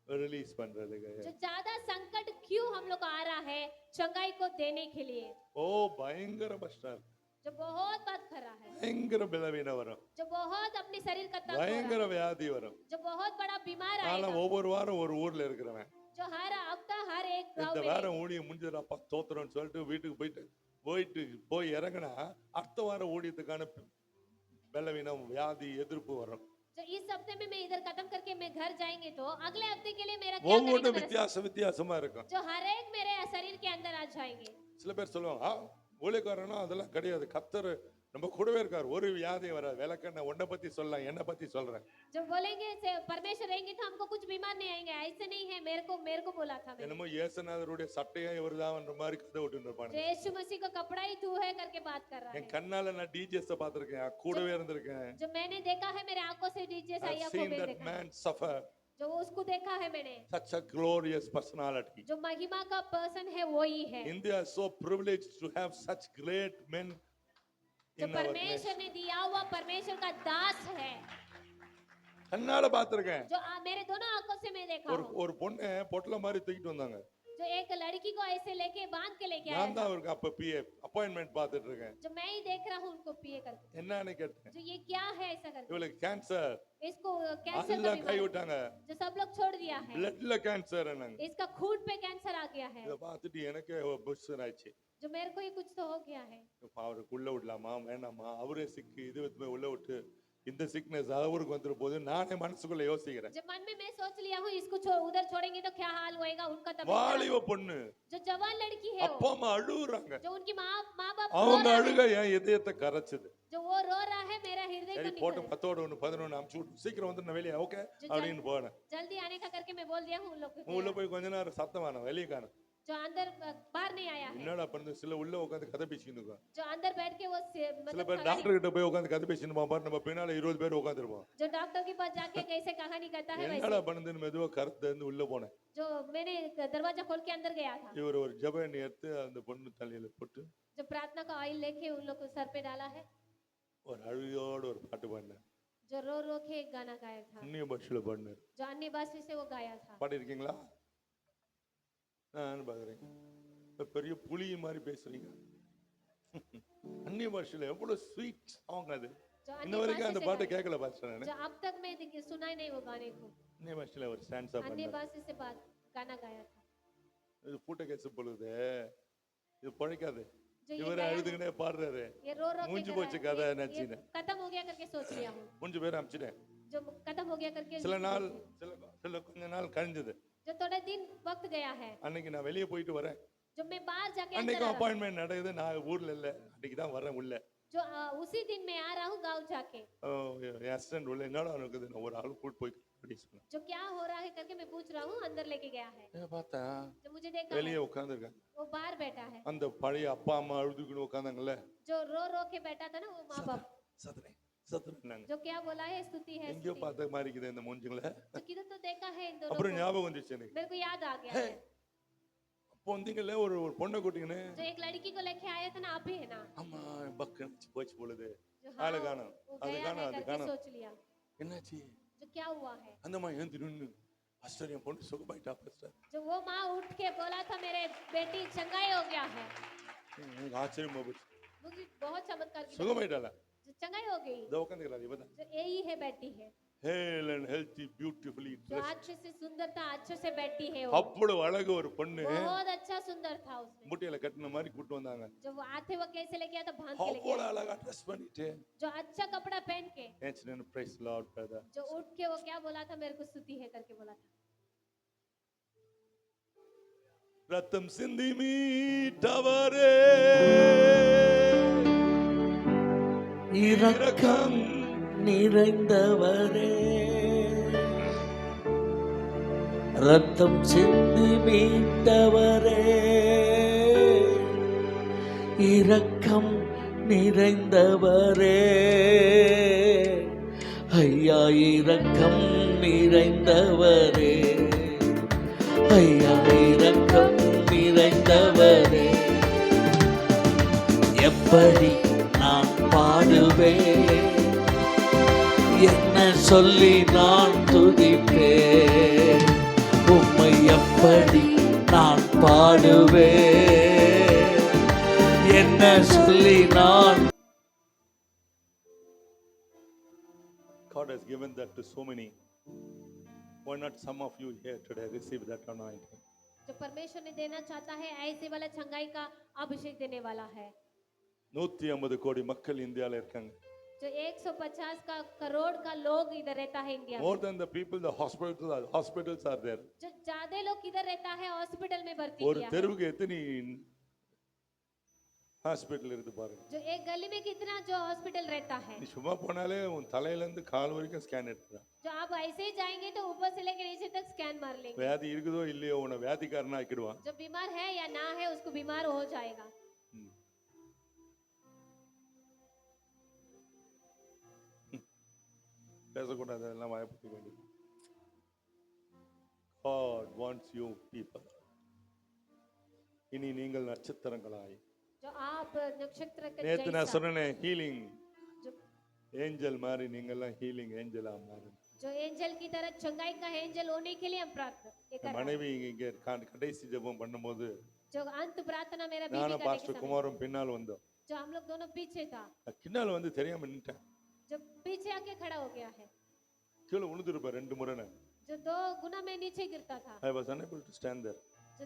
ரிலீஸ் பண்றதுக்கு. जो ज्यादा संकट क्यों हम लोग को आ रहा है चंगाई को देने के लिए। ஓ பயங்கர கஷ்டம். जो बहुत बात कर रहा है। பயங்கர பலவீனம் வரும். जो बहुत अपने शरीर का तंग हो பயங்கர रहा है। வியாதி வரும். जो बहुत बड़ा बीमार ஆனா आएगा। ஒவ்வொரு வாரம் ஒரு ஊர்ல இருக்கிறவன் जो हर हफ्ता हर एक गांव இந்த में வாரம் ஊழியம் முடிஞ்சதப்பா தோத்துறோம்னு சொல்லிட்டு வீட்டுக்கு போய் இறங்கினா அடுத்த வாரம் ஊழியத்துக்கான பலவீனம் வியாதி எதிர்ப்பு வரும். जो इस हफ्ते में मैं इधर खत्म करके मैं घर जाएंगे तो अगले हफ्ते के लिए मेरा क्या ஒவ்வொன்றும் करेगा வித்தியாசமா இருக்கும். जो हर एक मेरे शरीर के अंदर आ जाएंगे। சில பேர் சொல்லுவாங்க ஊழியக்காரனா அதெல்லாம் கிடையாது கர்த்தர் நம்ம கூடவே இருக்கார் ஒரு வியாதி வராது. விளக்கண்ண உன்னை பத்தி சொல்லலாம் என்ன பத்தி சொல்றேன். जो बोलेंगे से परमेश्वर रहेंगे तो हमको कुछ बीमार नहीं आएंगे ऐसे नहीं है। मेरे को बोला था मैंने। என்னமோ இயேசுநாதருடைய சட்டையா இவர்தான்ற மாதிரி கதை விட்டுட்டு இருப்பாங்க. जो यीशु मसीह का कपड़ा ही तू है करके बात कर रहा என் है। கண்ணால நான் டிஜிஎஸ் பார்த்திருக்கேன் கூடவே இருந்திருக்கேன். जो मैंने देखा है मेरे आंखों से डीजे I've साइया को seen भी that देखा है। man suffer जो उसको देखा है मैंने। such a glorious personality. जो महिमा का पर्सन है वो ही है। India is so privileged to have such great men जो in our परमेश्वर nation. ने दिया हुआ परमेश्वर का दास है। கண்ணால பார்த்திருக்கேன். जो मेरे दोनों आंखों से मैं देखा हूँ। ஒரு பொண்ணு பொட்டல மாதிரி தூக்கிட்டு வந்தாங்க. जो एक लड़की को ऐसे लेके बांध के लेके आया நான் தான் था। அவருக்கு அப்ப பிஏ அப்பாயின்மெண்ட் பார்த்துட்டு இருக்கேன். जो मैं ही देख रहा हूँ उनको पिए करके। என்னன்னு கேட்டேன். जो ये क्या है ऐसा करके। இவளுக்கு கேன்சர் इसको कैंसर का அதெல்லாம் கை बीमारी விட்டாங்க. जो सब लोग छोड़ दिया है। பிளட்ல கேன்சர் என்னங்க. इसका खून पे कैंसर आ गया है। இத பார்த்துட்டு எனக்கு புஷ்ஷர் ஆச்சு. जो मेरे को ही कुछ तो हो गया है। இப்ப அவருக்கு உள்ள விடலாமா வேணாமா, அவரே சிக்கு இது விதமே உள்ள விட்டு இந்த சிக்னஸ் அவருக்கு வந்துரு போது நானே மனசுக்குள்ள யோசிக்கிறேன். जब मन में मैं सोच लिया हूँ इसको उधर छोड़ेंगे तो क्या हाल होएगा उनका तबीयत வாலிப खराब। பொண்ணு जो जवान लड़की है அப்பா वो, அம்மா அழுகுறாங்க. जो उनकी माँ बाप रो அவங்க रहा है, அழுக என் இதயத்தை கரைச்சது. जो वो रो रहा है मेरा हृदय சரி को போட்டு निकल 10 1 11 அமுச்சு விட்டு சீக்கிரம் வந்து நான் வெளியே ஓகே அப்படின்னு போனேன். जल्दी आने का करके मैं बोल दिया हूँ उन लोग को। உள்ள போய் கொஞ்ச நேரம் சத்தம் வேணும் வெளியே காணும். जो अंदर बाहर नहीं आया है, என்னடா பண்ணு சில உள்ள உட்காந்து கதை பேசிட்டு இருக்கோம். जो अंदर बैठ के वो சில मतलब பேர் டாக்டர் கிட்ட போய் உட்காந்து கதை பேசிட்டு பாரு நம்ம பின்னால 20 பேர் உட்காந்துருப்போம். जो डॉक्टर के पास जाके कैसे कहानी करता है என்னடா वैसे। பண்ணுதுன்னு மெதுவா கருத்து இருந்து உள்ள போனேன். जो मैंने दरवाजा खोल के अंदर गया था, இவர் ஒரு ஜெப எண்ணெய் எடுத்து அந்த பொண்ணு தலையில போட்டு जो प्रार्थना का ऑयल लेके उन लोग को सर पे डाला है, ஒரு அழுகையோட ஒரு பாட்டு பாடினார். जो रो रो के एक गाना गाया था, அந்நிய பாஷையில பாடினார். जो अन्य भाषा से वो गाया था। பாடி இருக்கீங்களா? நான் பாக்குறேன் பெரிய புலி மாதிரி பேசுறீங்க. அந்நிய பாஷையில எவ்வளவு ஸ்வீட் சாங் அது. जो இன்ன अन्य வரைக்கும் அந்த भाषा பாட்டை से கேட்கல பாஸ்டர் गाया, நானு. जो अब तक मैं सुना ही नहीं वो गाने को। அந்நிய பாஷையில ஒரு ஸ்டான்ஸா अन्य பண்ணார். भाषा से बात गाना गाया था। இது பூட்ட கேஸ் பொழுது இது பழைக்காது. जो ये இவரே गाया, அழுதுகிட்டே பாடுறாரு. ये रो रो के மூஞ்சி कर போச்சு रहा கதை है, ये நினைச்சினேன். खत्म हो गया करके सोच लिया हूँ, மூஞ்சி பேர் அமிச்சிட்டேன். जो खत्म हो गया करके। சில நாள் சில கொஞ்ச நாள் கழிஞ்சது. जो थोड़े दिन वक्त गया है, அன்னைக்கு நான் வெளியே போயிட்டு வரேன். जो मैं बाहर जाके अंदर அன்னைக்கு आ रहा हूँ, அப்பாயின்மெண்ட் நடக்குது. நான் ஊர்ல இல்ல. அன்னைக்கு தான் வரேன் உள்ள. जो उसी दिन मैं आ रहा हूँ गाँव जाके। என் அசிஸ்டன்ட் உள்ள என்னடா இருக்குது நான் ஒரு ஆள் கூட்டு போய் அப்படி சொன்னேன். जो क्या हो रहा है करके मैं पूछ रहा हूँ, अंदर लेके गया है। பார்த்தா जो मुझे देखा வெளியே है, உட்காந்துருக்கேன். वो बाहर बैठा है, அந்த பழைய அப்பா அம்மா அழுதுகிட்டு உட்காந்தாங்கல்ல जो रो रो के बैठा था ना वो माँ बाप, சதுரே சதுரேன்னாங்க. जो क्या बोला है स्तुति है, எங்கேயோ स्तुति। பார்த்த மாதிரி இருக்குது இந்த மூஞ்சிங்கள. जो किधर तो देखा है इन दोनों அப்புறம் को, ஞாபகம் வந்துச்சு எனக்கு. मेरे को याद आ गया है। அப்போ வந்தீங்கல்ல ஒரு ஒரு பொண்ணை கூட்டிங்கன்னு. जो एक लड़की को लेके आया था ना, आप ही है ना, அம்மா பக்கு போச்சு பொழுது. जो ஆளு हाँ காணோம். वो அது गया காணோம் है அது करके காணோம். सोच लिया। என்னாச்சு? जो क्या हुआ है, அந்த அம்மா ஏந்து நின்னு பாஸ்டர் என் பொண்ணு சுகமாயிட்டா பாஸ்டர். जो वो माँ उठ के बोला था मेरे बेटी चंगाई हो गया है। எனக்கு ஆச்சரியமா போச்சு. मुझे बहुत चमत्कार की, சுகமாயிட்டாளா? जो चंगाई हो गई, இதோ உட்காந்துக்கிறாரு இவதான். जो यही है बैठी है, ஹேல் அண்ட் ஹெல்த்தி பியூட்டிஃபுல்லி जो ட்ரெஸ்ட். अच्छे से सुंदर था, अच्छे से बैठी है वो, அவ்வளவு அழகு ஒரு பொண்ணு बहुत अच्छा सुंदर था उसमें। முட்டியில கட்டின மாதிரி கூட்டு வந்தாங்க. जो वो आते वो कैसे लेके आया था, बांध के लेके அவ்வளவு आया, அழகா ட்ரெஸ் பண்ணிட்டு जो अच्छा कपड़ा पहन के, ஏன் பிரைஸ் லார்ட் பிரதர். जो उठ के वो क्या बोला था, मेरे को स्तुति है करके बोला था। ரத்தம் சிந்தி மீட்டவரே இரக்கம் நிறைந்தவரே, ரத்தம் சிந்தி மீட்டவரே, இரக்கம் நிறைந்தவரே, ஐயா இரக்கம் நிறைந்தவரே, ஐயா இரக்கம் நிறைந்தவரே, எப்படி நான் பாடுவேன், என்ன சொல்லி நான் துதிப்பேன், உம்மை எப்படி நான் பாடுவேன், என்ன சொல்லி நான். God has given that to so many. Why not some of you here today receive that anointing? जो परमेश्वर ने देना चाहता है, ऐसे वाला चंगाई का अभिषेक देने वाला है। 150 கோடி மக்கள் இந்தியால இருக்காங்க. जो 150 का करोड़ का लोग इधर रहता है इंडिया में। More than the people, the hospitals are there. जो ज्यादा लोग किधर रहता है, हॉस्पिटल में भर्ती ஒரு किया है। தெருவுக்கு எத்தனை ஹாஸ்பிடல் இருக்கு பாருங்க. जो एक गली में कितना जो हॉस्पिटल रहता है, நீ சும்மா போனாலே உன் தலையில இருந்து கால் வரைக்கும் ஸ்கேன் எடுத்துறான். जो आप ऐसे ही जाएंगे तो ऊपर से लेकर नीचे तक स्कैन मार लेंगे। வியாதி இருக்குதோ இல்லையோ உன்னை வியாதிக்காரனா ஆக்கிடுவான். जो बीमार है या ना है उसको बीमार हो जाएगा। பேசக்கூடாது அதெல்லாம் வாய்ப்பு வேண்டியது. God wants you people. இனி நீங்கள் நட்சத்திரங்களாய். जो आप नक्षत्र के நேத்து நான் जैसा, சொன்னேன் ஹீலிங் जो ஏஞ்சல் மாதிரி நீங்கெல்லாம் ஹீலிங் ஏஞ்சலா மாறுங்க. जो एंजल की तरह चंगाई का एंजल होने के लिए हम प्रार्थना ये कर रहे हैं। மனைவி இங்க கடைசி ஜெபம் பண்ணும்போது जो अंत प्रार्थना मेरा बीवी நானும் करने के பாஸ்டர் समय, குமாரும் பின்னால் வந்தோம். जो हम लोग दोनों पीछे था, நான் பின்னால் வந்து தெரியாம நின்னுட்டேன். जो पीछे आके खड़ा हो गया है, கீழே விழுந்துருப்பேன் 2 முறை நான். जो 2 गुना में नीचे गिरता था, I was unable to stand there.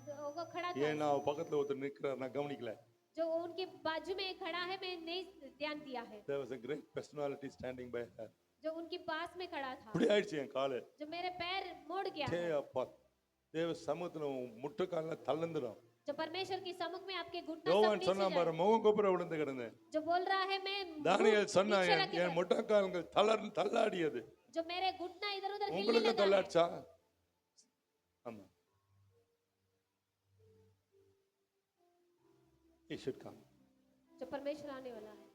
जो वो खड़ा था, ஏன்னா அவ பக்கத்துல ஒருத்தர் நிக்கிறார் நான் கவனிக்கல. जो उनके बाजू में खड़ा है मैं नहीं ध्यान दिया है, There was a great personality standing by her. जो उनके पास में खड़ा था, இப்படி ஆயிடுச்சு என் காலு. जो मेरे पैर मुड़ गया டே है। அப்பா தேவ சமூகத்துல முட்டு கால்ல தள்ளந்துடும். जो परमेश्वर की सम्मुख में आपके घुटना सब யோவான் नीचे சொன்னா जाए। பாரு முகம் குப்புற விழுந்து கிடந்தேன். जो बोल रहा है मैं தானியேல் मुंह சொன்னா नीचे रखे என் முட்டக்கால்கள் தள்ளாடியது. जो मेरे घुटना इधर उधर हिलने உங்களுக்கு लगा है। தள்ளாடுச்சா? ஆமா. He should come. जो परमेश्वर आने वाला है,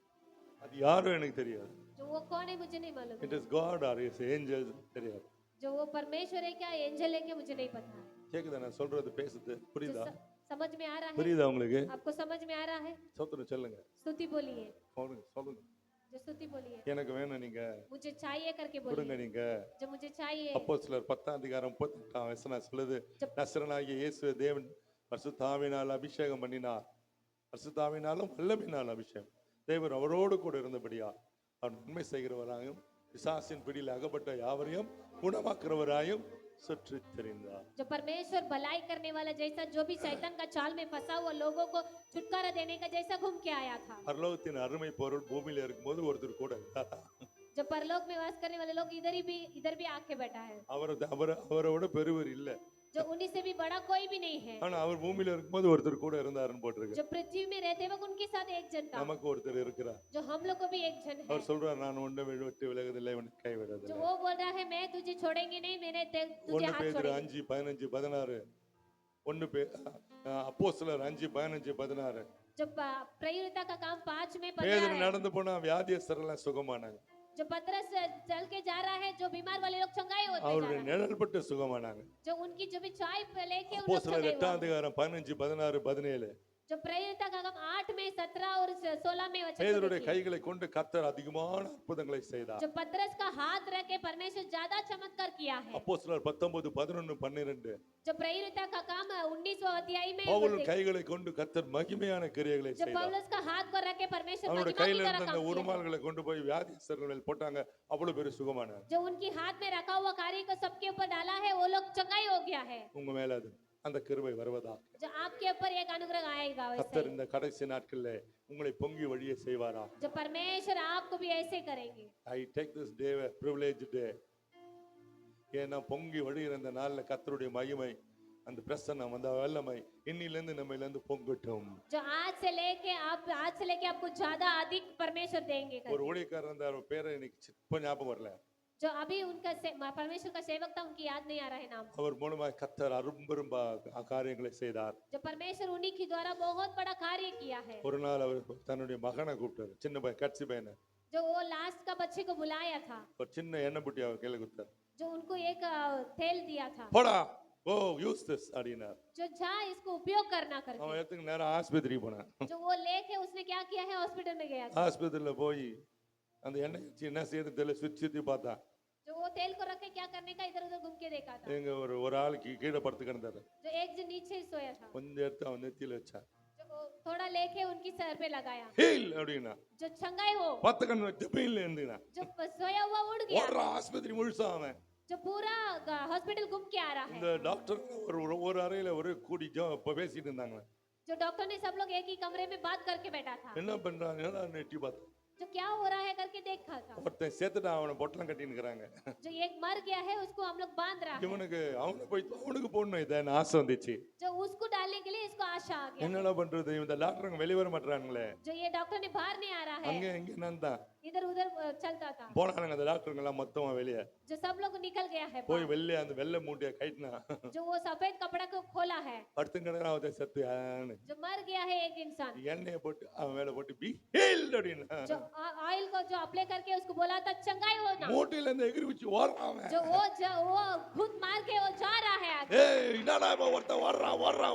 அது யாரும் எனக்கு தெரியாது. जो वो कौन है मुझे नहीं मालूम It है। is God or his angels தெரியாது. जो वो परमेश्वर है क्या एंजल है क्या मुझे नहीं पता है। கேக்குதா நான் சொல்றது பேசுது जो புரியுதா? समझ में आ रहा है, புரியுதா உங்களுக்கு? आपको समझ में आ रहा है। சோத்திரம் சொல்லுங்க. स्तुति बोलिए, சொல்லுங்க. जो स्तुति बोलिए, எனக்கு வேணும் நீங்க मुझे चाहिए करके கொடுங்க बोलिए, நீங்க. जो मुझे चाहिए। அப்போஸ்தலர் 10:38 சொல்லுது, நசரனாகிய இயேசு தேவன் பரிசுத்தாவினால் அபிஷேகம் பண்ணினார். பரிசுத்தாவினாலும் வல்லமையினால் அபிஷேகம். தேவன் அவரோடு கூட இருந்தபடியா அவர் நன்மை செய்கிறவராயும் பிசாசின் பிடியில் அகப்பட்ட யாவரையும் குணமாக்குறவராயும் சுற்றி தெரிந்தார். जो परमेश्वर भलाई करने वाला जैसा जो भी शैतान का चाल में फंसा हुआ लोगों को छुटकारा देने का जैसा घूम के आया था। பரலோகத்தின் அருமை பொருள் பூமியில இருக்கும்போது ஒருத்தர் கூட இருந்தாரா? जो परलोक में वास करने वाले लोग इधर भी आके बैठा है, அவரோட பெருவர் இல்ல. जो उन्हीं से भी बड़ा कोई भी नहीं है। ஆனா அவர் பூமியில இருக்கும்போது ஒருத்தர் கூட இருந்தாருன்னு போட்டிருக்கு. जो पृथ्वी में रहते वक्त उनके साथ एक जन था, நமக்கு ஒருத்தர் இருக்கிறார். जो हम लोग को भी एक जन है। அவர் சொல்றார் நான் உன்னை விட்டு விலகுதில்லை உன்னை जो கைவிடுவதில்லை. वो बोल रहा है मैं तुझे छोड़ेंगे नहीं, मैंने तुझे ஒன்னு हाथ பேதுரு छोड़ेंगे। 5:15 16 அப்போஸ்தலர் 5:15-16 जो प्रयुक्ता का काम 5 में 15 பேதுரு है। நடந்து போனா வியாதியஸ்தர் எல்லாம் சுகமானாங்க. जो पतरस चल के जा रहा है, जो बीमार वाले लोग चंगाई होते जा அவருடைய रहे हैं, நிழல் பட்டு சுகமானாங்க. जो उनकी जो भी चाय लेके उन लोग அப்போஸ்தலர் चंगाई 8 हुआ। அதிகாரம் 15-16-17 जो प्रयुक्ता का काम 8 में 17 और 16 में वचन को பேதுருடைய देखिए। கைகளை கொண்டு கர்த்தர் அதிகமான அற்புதங்களை செய்தார். जो पतरस का हाथ रख के परमेश्वर ज्यादा चमत्कार किया है। அப்போஸ்தலர் 19-11-12 जो प्रयुक्ता का काम 19वां अध्याय में பவுல் கைகளை கொண்டு கர்த்தர் மகிமையான கிரியைகளை जो செய்தார். पौलुस का हाथ को रख के परमेश्वर அவருடைய महिमा की கையில तरह இருந்த काम அந்த किया है। உருமால்களை கொண்டு போய் வியாதியஸ்தர்கள் மேல் போட்டாங்க. அவ்வளவு பேர் சுகமானாங்க. जो उनकी हाथ में रखा हुआ कार्य को सबके ऊपर डाला है, वो लोग चंगाई हो गया है। உங்க மேல அது அந்த கிருபை வருவதாக. जो आपके ऊपर एक अनुग्रह आएगा वैसे கர்த்தர் ही। இந்த கடைசி நாட்களிலே உங்களை பொங்கி வழியே செய்வாரா? जो परमेश्वर आपको भी ऐसे करेंगे। I take this day a privileged day. ஏன்னா பொங்கி வழிகிற இந்த நாள்ல கர்த்தருடைய மகிமை அந்த பிரசன்னம் அந்த வல்லமை இன்னிலிருந்து நம்மிலிருந்து பொங்கட்டும். जो आज से लेके आपको ज्यादा अधिक परमेश्वर देंगे ஒரு करके। ஊழியக்காரர் இருந்தார், அவர் பேரை எனக்கு இப்ப ஞாபகம் வரல. जो अभी उनका परमेश्वर का सेवक था, उनकी याद नहीं आ रहा है नाम। அவர் மூலமாக கர்த்தர் அரும்பெரும் காரியங்களை செய்தார். जो परमेश्वर उन्हीं के द्वारा बहुत बड़ा कार्य किया है। ஒரு நாள் அவர் தன்னுடைய மகனை கூப்பிட்டாரு, சின்ன பையன் கட்சி பையனை. जो वो लास्ट का बच्चे को बुलाया था, ஒரு சின்ன எண்ணெய் புட்டி அவர் கையில கொடுத்தார். जो उनको एक तेल दिया था, போடா ஓ யூஸ் திஸ் அப்படின்னார். जो जा इसको उपयोग करना करके। அவன் எடுத்துக்கு நேரம் ஆஸ்பத்திரிக்கு போனான். जो वो लेके उसने क्या किया है, हॉस्पिटल में गया था। ஆஸ்பத்திரியில போய் அந்த எண்ணெய் வச்சு என்ன செய்யறது தெரியல, சுத்தி பார்த்தான். जो वो तेल को रख के क्या करने का इधर उधर घूम के देखा था। எங்க ஒரு ஆளுக்கு கீழே படுத்து கிடந்தாரு. जो एक जन नीचे ही सोया था, கொஞ்சம் எடுத்து அவன் நெத்தியில வச்சான். जो वो थोड़ा लेके उनकी सर पे लगाया, ஹீல் அப்படின்னா जो छंगाई हो। 10 கண்ணு வச்சு பெயின்ல இருந்துனா जो सोया हुआ उड़ गया, ஓடுற ஆஸ்பத்திரி முழுசா அவன். जो पूरा हॉस्पिटल घूम के आ रहा இந்த है। டாக்டர் ஒரு அறையில ஒரு கூடி பேசிட்டு இருந்தாங்க. जो डॉक्टर ने सब लोग एक ही कमरे में बात करके बैठा था। என்ன பண்றாங்க நெட்டி பார்த்து जो क्या हो रहा है करके देखा था। ஒருத்தன் சேர்த்துட்டு அவனை பொட்டலம் கட்டின்னு இருக்கிறாங்க. जो एक मर गया है उसको हम लोग बांध रहा है। இவனுக்கு அவனுக்கு போடணும் இதான் ஆசை வந்துச்சு. जो उसको डालने के लिए इसको आशा आ गया। என்னடா பண்றது, இந்த டாக்டருங்க வெளிய வர மாட்டாங்களே. जो ये डॉक्टर ने बाहर नहीं आ रहा அங்க है, இங்க நந்தான் इधर उधर चलता था। போனானுங்க அந்த டாக்டருங்க எல்லாம் மொத்தமா வெளிய जो सब लोग निकल गया है போய் बाहर। வெளிய அந்த வெள்ளை மூட்டைய கைட்டினா जो वो सफेद कपड़ा को खोला है, படுத்து கிடக்குறான் செத்து ஆன்னு. जो मर गया है एक इंसान। எண்ணெயை போட்டு அவன் மேல போட்டு பி ஹீல்ட் அப்படின்னா जो ऑयल को जो अप्लाई करके उसको बोला था चंगाई होना। மூட்டையில இருந்து எகிரி வச்சு ஓடுறான் அவன். जो वो घुट मार के वो जा रहा है आगे। ஏய் என்னடா இவன் ஒருத்தன்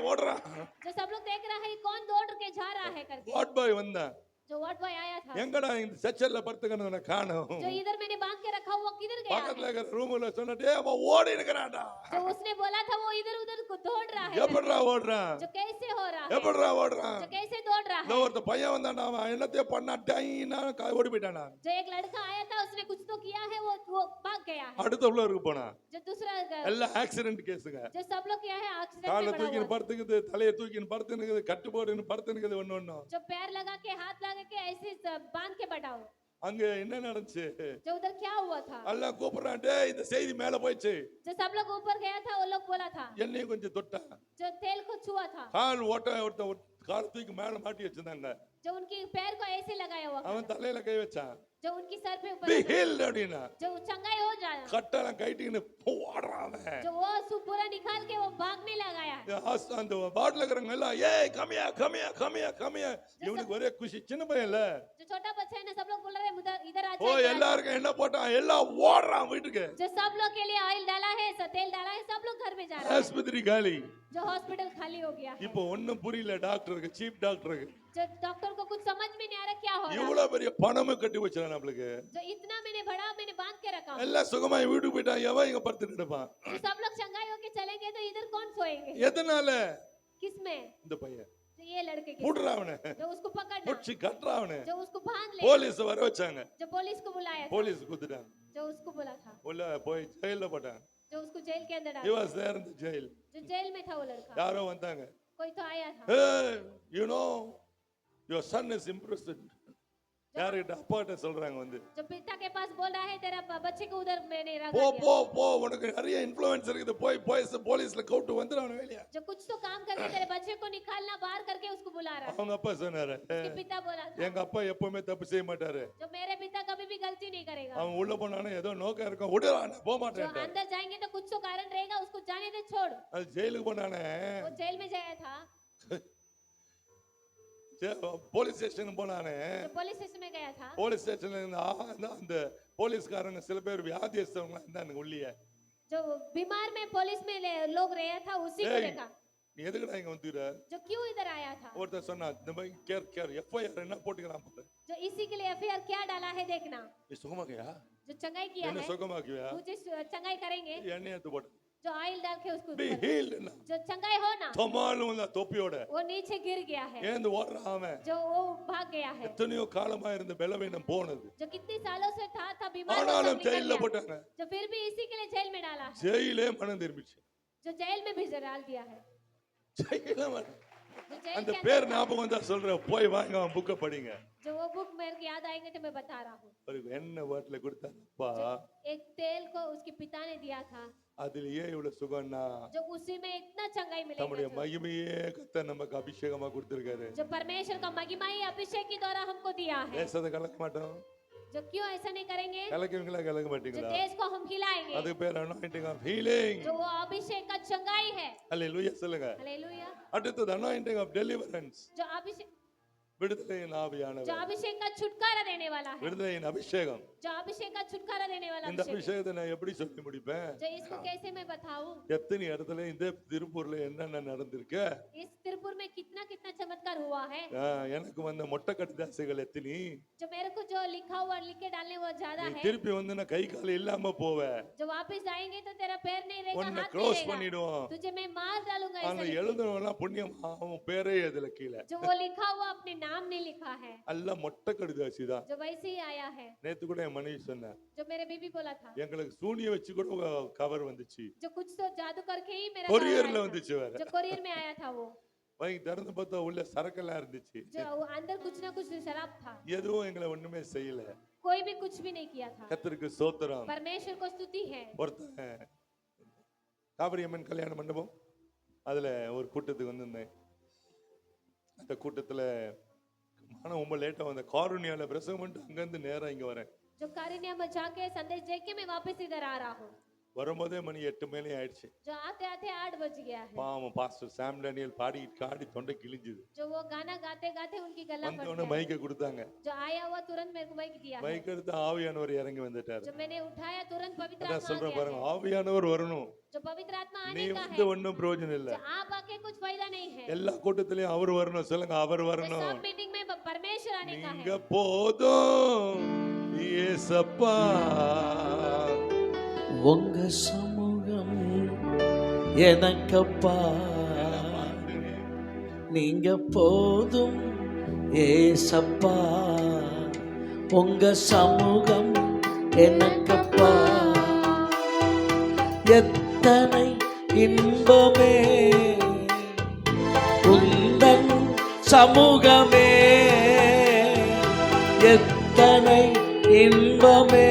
ஓடுறான். जो सब लोग देख रहा है कौन दौड़ के जा रहा है करके। வாட் பாய் வந்தான். जो व्हाट बॉय आया था, எங்கடா இந்த செச்சல்ல படுத்துக்கணும் காணோம். जो इधर मैंने बांध के रखा हुआ किधर गया பக்கத்துல है? இருக்கிற ரூம்ல சொன்னா டேய் அவன் ஓடி இருக்கறான்டா. जो उसने बोला था वो इधर उधर को दौड़ रहा है, எப்படிடா ஓடுறான்? जो कैसे हो रहा है, எப்படிடா ஓடுறான்? जो कैसे दौड़ रहा இந்த है। ஒருத்த பையன் வந்தான்டா அவன் என்னத்தையோ பண்ணா டைனா ஓடி போயிட்டானா. जो एक लड़का आया था उसने कुछ तो किया है, वो भाग गया है। அடுத்த ஃப்ளோருக்கு போனா जो दूसरा எல்லாம் ஆக்சிடென்ட் கேஸுங்க. जो सब लोग किया है एक्सीडेंट காலை में पड़ा தூக்கின்னு हुआ। படுத்துக்குது, தலையை தூக்கின்னு படுத்துனுக்குது, கட்டு போடுன்னு படுத்துனுக்குது ஒண்ணு. जो पैर लगा के हाथ लगा के ऐसे बांध के बैठा हो। அங்க என்ன நடந்துச்சு? जो उधर क्या हुआ था, எல்லாம் கூப்பிடுறான், டேய் இந்த செய்தி மேல போயிடுச்சு. जो सब लोग ऊपर गया था वो लोग बोला था, என்னையும் கொஞ்சம் தொட்டான். जो तेल को छुआ था, கால் ஒருத்த கால் தூக்கி மேல மாட்டி வச்சிருந்தாங்க. जो उनकी पैर को ऐसे लगाया हुआ, அவன் தலையில கை வச்சான். जो उनकी सर पे ऊपर பி लगा, ஹீல்ட் அப்படினா जो चंगाई हो जाए, கட்டெல்லாம் கைட்டின்னு ஓடுறான் அவன். जो वो पूरा निकाल के वो भागने लगाया है। அந்த பாட்டில் இருக்கிறவங்க எல்லாம் ஏய் கம்மியா கம்மியா கம்மியா கம்மியா இவனுக்கு ஒரே குஷி. சின்ன பையன் இல்ல, जो छोटा बच्चा है ना, सब लोग बोल रहे हैं इधर आ ஓ जाए। எல்லாருக்கும் என்ன போட்டான், எல்லாம் ஓடுறான் வீட்டுக்கு. जो सब लोग के लिए ऑयल डाला है, तेल डाला है, सब लोग घर में जा रहे हैं। ஆஸ்பத்திரி காலி. जो हॉस्पिटल खाली हो गया है, இப்போ ஒண்ணும் புரியல டாக்டருக்கு, சீப் டாக்டருக்கு. जो डॉक्टर को कुछ समझ में नहीं आ रहा क्या हो रहा है। இவ்வளவு பெரிய பணமும் கட்டி வச்சான் நம்மளுக்கு. जो इतना मैंने बांध के रखा, எல்லாம் சுகமாய் வீட்டுக்கு போயிட்டான். எவன் இங்க படுத்துட்டு இருப்பான்? जो सब लोग चंगाई होके चलेंगे तो इधर कौन सोएंगे? எதனால? किसमें? இந்த பையன் जो ये लड़के के, புடுறா அவனை, जो उसको पकड़ना, புடிச்சு கட்டுறா அவனை. जो उसको बांध ले, போலீஸ் வர வச்சாங்க. जो पुलिस को बुलाया था, போலீஸ் குத்துட்டாங்க. जो उसको बोला था, உள்ள போய் ஜெயில போட்டாங்க. जो उसको जेल के अंदर he डाला, was there in the jail. जो जेल में था वो लड़का, யாரோ வந்தாங்க. कोई तो आया था, hey you know your son is imprisoned. யார்கிட்ட? அப்பாட்ட சொல்றாங்க வந்து, जो पिता के पास बोल रहा है तेरा बच्चे को उधर मैंने रखा போ दिया। போ போ உனக்கு நிறைய இன்ஃப்ளூயன்ஸ் இருக்குது, போய் போலீஸ்ல கூப்பிட்டு வந்துரு அவன வெளிய. जो कुछ तो काम करके तेरे बच्चे को निकालना, बाहर करके उसको बुला रहा है। அவங்க அப்பா சொன்னாரு, उसके पिता बोला था, எங்க அப்பா எப்பவுமே தப்பு செய்ய மாட்டாரு, जो मेरे पिता कभी भी गलती नहीं करेगा, அவன் உள்ள போனானே ஏதோ நோக்கம் இருக்கும், விடுடா நான் போக जो மாட்டேன். अंदर जाएंगे तो कुछ तो कारण रहेगा, उसको जाने दे, छोड़। அது ஜெயிலுக்கு போனானே, वो जेल में गया था, போலீஸ் ஸ்டேஷன் போனானே. जो पुलिस स्टेशन में गया था, போலீஸ் ஸ்டேஷன்ல அந்த போலீஸ்காரங்க சில பேர் வியாதியஸ்தவங்க இருந்தாங்க உள்ளியே. जो बीमार में पुलिस में लोग रहा था, उसी को ஏய், देखा, நீ எதுக்குடா இங்க வந்துற? जो क्यों इधर आया था, ஒருத்தர் சொன்னா இந்த மாதிரி கேர் எஃப்ஐஆர் என்ன போட்டுக்கிறான் பாரு. जो इसी के लिए एफआईआर क्या डाला है देखना, நீ சுகமாக்கியா? जो चंगाई किया என்ன है, சுகமாக்கியா? मुझे चंगाई करेंगे, எண்ணெய் எடுத்து போட்டு जो ऑयल डाल के उसको பி ऊपर, ஹீல்ட். जो चंगाई हो ना, தொமாலும் தொப்பியோட वो नीचे गिर गया है, ஏந்து ஓடுறான் அவன். जो वो भाग गया है, எத்தனையோ காலமா இருந்த பலவீனம் போனது. जो कितने सालों से था बीमार, वो सब ஆனாலும் निकल ஜெயில गया। போட்டாங்க. जो फिर भी इसी के लिए जेल में डाला है, ஜெயிலே மனம் திரும்பிச்சு. जो जेल में भी डाल दिया है, ஜெயிலே மனம். जो जेल அந்த के பேர் अंदर, ஞாபகம் வந்தா சொல்றேன், போய் வாங்க அவன் புக்கை படிங்க. जो वो बुक मेरे को याद आएंगे तो मैं बता रहा हूँ। ஒரு எண்ணெய் பாட்டில கொடுத்தாப்பா, एक तेल को उसके पिता ने दिया था, அதுலயே இவ்வளவு சுகம்னா जो उसी में इतना चंगाई நம்முடைய मिलेगा, மகிமையே கத்த நமக்கு அபிஷேகமா கொடுத்திருக்காரு. जो परमेश्वर का महिमा ही अभिषेक के द्वारा हमको दिया है। பேசத கலக்க மாட்டோம். जो क्यों ऐसा नहीं करेंगे, கலக்குவீங்களா கலக்க जो மாட்டீங்களா? तेज को हम हिलाएंगे, அதுக்கு பேர் anointing of healing. जो वो अभिषेक का चंगाई है। அல்லேலூயா சொல்லுங்க. हालेलुया। அடுத்தது anointing of deliverance. जो अभिषेक, விடுதலையின் ஆவியானவர். जो अभिषेक का छुटकारा देने वाला है, விடுதலையின் அபிஷேகம். जो अभिषेक का छुटकारा देने वाला இந்த अभिषेक है। அபிஷேகத்தை நான் எப்படி சொல்லி முடிப்பேன்? जो इसको कैसे मैं बताऊं, எத்தனை இடத்துல இந்த திருப்பூர்ல என்னென்ன நடந்திருக்கு? इस तिरुपुर में कितना कितना चमत्कार हुआ है। எனக்கு வந்த மொட்டை கடிதாசிகள் எத்தனை? जो मेरे को जो लिखा हुआ लिख के डालने वो ज्यादा நீ है। திருப்பி வந்து நான் கை கால் இல்லாம போவேன். जो वापस जाएंगे तो तेरा पैर नहीं रहेगा, உன்னை हाथ க்ளோஸ் नहीं रहेगा, பண்ணிடுவோம். तुझे मैं मार डालूंगा ऐसा ஆனா लिख के। எழுதுனவெல்லாம் புண்ணியம், அவன் பேரே அதுல கீழே. जो वो लिखा हुआ अपने नाम नहीं लिखा है, எல்லாம் மொட்டை கடிதாசி தான். जो वैसे ही आया है। நேத்து கூட என் மனைவி சொன்னேன், जो मेरे बीबी बोला था, எங்களுக்கு சூனிய வச்சு கூட கவர் வந்துச்சு. जो कुछ तो जादू करके ही मेरा கொரியர்ல cover आया வந்துச்சு வேற. था। जो कोरियर में आया था वो, வாங்கி திறந்து பார்த்தா உள்ள சரக்கெல்லாம் இருந்துச்சு. जो अंदर कुछ ना कुछ शराब था। எதுவும் எங்களை ஒண்ணுமே செய்யல. कोई भी कुछ भी नहीं किया था। கர்த்தருக்கு ஸ்தோத்திரம். परमेश्वर को स्तुति है। ஒருத்தன் காவிரியம்மன் கல்யாண மண்டபம், அதுல ஒரு கூட்டத்துக்கு வந்திருந்தேன். அந்த கூட்டத்துல ஆனா ரொம்ப லேட்டா வந்த காருண்யால பிரசவம் பண்ணிட்டு அங்கிருந்து நேரா இங்க வரேன். जो कारुण्या में जाके संदेश दे के मैं वापस इधर आ रहा हूँ। வரும்போதே மணி 8 மேலே ஆயிடுச்சு. जो आते आते 8 बज गया है। பாவம் பாஸ்டர் சாம் டேனியல் பாடி காடி தொண்டை கிழிஞ்சுது. जो वो गाना गाते गाते उनकी गला फट வந்தவன गया। மைக்க கொடுத்தாங்க. जो आया हुआ तुरंत मेरे को माइक दिया है। மைக் எடுத்து ஆவியானவர் இறங்கி வந்துட்டாரு. जो मैंने उठाया तुरंत पवित्र அதான் आत्मा आ சொல்றேன் गया பாருங்க, है। ஆவியானவர் வரணும். जो पवित्र आत्मा நீ आने का வந்து है, ஒண்ணும் பிரயோஜனம் இல்ல. जो आप आके कुछ फायदा नहीं है। எல்லா கூட்டத்திலயும் அவர் வரணும். சொல்லுங்க, அவர் जो வரணும். सब मीटिंग में परमेश्वर छुड़ाने का நீங்க है। போதும் இயேசப்பா. உங்க சமூகம் எனக்கப்பா, நீங்க போதும் ஏசப்பா. உங்க சமூகம் எனக்கப்பா, எத்தனை இன்பமே உந்தன் சமூகமே, எத்தனை இன்பமே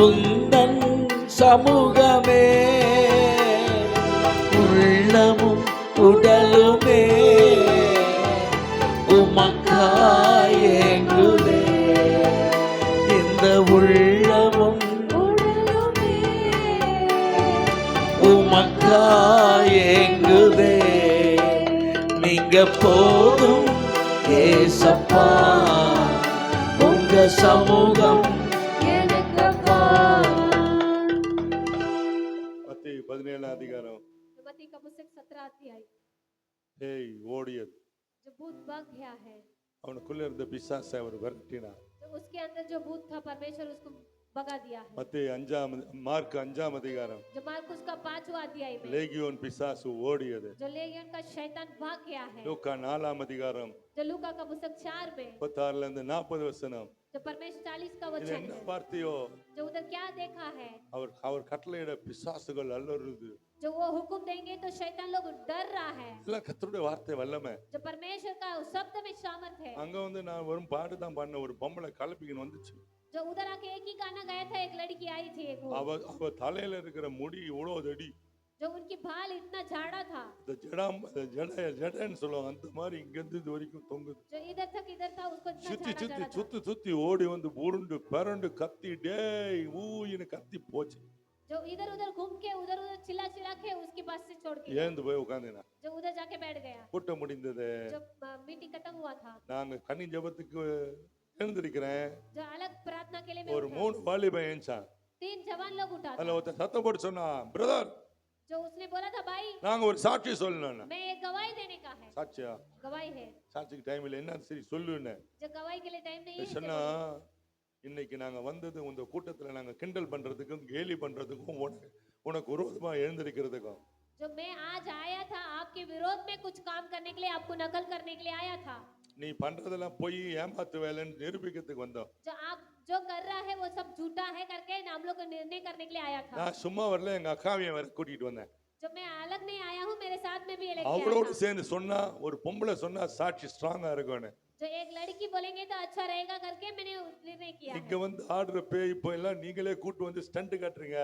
உந்தன் சமூகமே, உள்ளமும் உடலுமே உமக்காயேங்குதே, இந்த உள்ளமும் உமக்காயேங்குதே. நீங்க போதும் ஏசப்பா, உங்க சமூகம் எனக்கப்பா. மத்தேயு 17 அதிகாரம். मत्ती का पुस्तक 17 अध्याय। ஏய் ஓடியது, जो भूत भाग गया है, அவனுக்குள்ள இருந்த பிசாசை அவர் விரட்டினார். तो उसके अंदर जो भूत था परमेश्वर उसको भगा दिया है। மத்தேயு 5 மார்க் 5 அதிகாரம். जो मार्कुस का 5वां अध्याय में லேகியோன் பிசாசு ஓடியது. जो लेगियन का शैतान भाग गया है। லூக்கா 4 அதிகாரம் जो लूका का पुस्तक 4 में 36 இருந்து 40 வசனம். जो परमेश्वर 40 का இது वचन என்ன है, வார்த்தையோ, जो उधर क्या देखा है, அவர் கட்டளையிட பிசாசுகள் அல்லறுது. जो वो हुक्म देंगे तो शैतान लोग डर रहा है। எல்லாம் கர்த்தருடைய வார்த்தை வல்லமை. जो परमेश्वर का शब्द में सामर्थ है। அங்க வந்து நான் வெறும் பாட்டு தான் பண்ண, ஒரு பொம்பளை கலப்பிக்கின்னு வந்துச்சு. जो उधर आके एक ही गाना गाया था, एक लड़की आई थी एक वो, அவ தலையில இருக்கிற முடி இவ்வளோ தடி, जो उनकी बाल इतना झाड़ा था, இந்த ஜடன்னு சொல்லுவாங்க, அந்த மாதிரி இங்க இருந்து இது வரைக்கும் தொங்குது. जो इधर तक इधर था उसको इतना சுத்தி झाड़ा சுத்தி झाड़ा था। சுத்தி சுத்தி ஓடி வந்து உருண்டு பரண்டு கத்தி டேய் ஊன்னு கத்தி போச்சு. जो इधर उधर घूम के उधर उधर चिल्ला चिल्ला के उसके पास से छोड़ के ஏந்து போய் உட்காந்துனா जो उधर जाके बैठ गया। கூட்டம் முடிந்தது. जब मीटिंग खत्म हुआ था, நாங்க கனி ஜெபத்துக்கு எழுந்திருக்கிறேன். जो अलग प्रार्थना के लिए मैं ஒரு उठा, 3 வாலிபன் ஏஞ்சான். 3 जवान लोग उठा அதுல था। ஒருத்தன் சத்தம் போட்டு சொன்னான், பிரதர் जो उसने बोला था, भाई நாங்க ஒரு சாட்சி சொல்லணும். मैं एक गवाही देने का है। சாட்சியா? गवाही है, சாட்சிக்கு டைம் இல்லை, என்ன சரி சொல்லுன்னு जो गवाही के लिए टाइम नहीं है। சொன்னா, இன்னைக்கு நாங்க வந்தது உங்க கூட்டத்துல நாங்க கிண்டல் பண்றதுக்கும் கேலி பண்றதுக்கும் உனக்கு விரோதமா எழுந்திருக்கிறதுக்கும். जो मैं आज आया था आपके विरोध में कुछ काम करने के लिए, आपको नकल करने के लिए आया था। நீ பண்றதெல்லாம் போய் ஏமாத்து வேலைன்னு நிரூபிக்கிறதுக்கு வந்தோம். जो आप जो कर रहा है वो सब झूठा है करके हम लोग को निर्णय करने के लिए आया था। நான் சும்மா வரல, எங்க அக்காவையும் வேற கூட்டிட்டு வந்தேன். जो मैं अलग नहीं आया हूँ, मेरे साथ में भी ये लेके आया அவளோடு था। சேர்ந்து சொன்னா, ஒரு பொம்பளை சொன்னா சாட்சி ஸ்ட்ராங்கா இருக்கும்னு. जो एक लड़की बोलेंगे तो अच्छा रहेगा करके मैंने निर्णय किया இங்க है। வந்து ஆடுற பேய் இப்போ எல்லாம் நீங்களே கூட்டு வந்து ஸ்டண்ட் காட்டுறீங்க.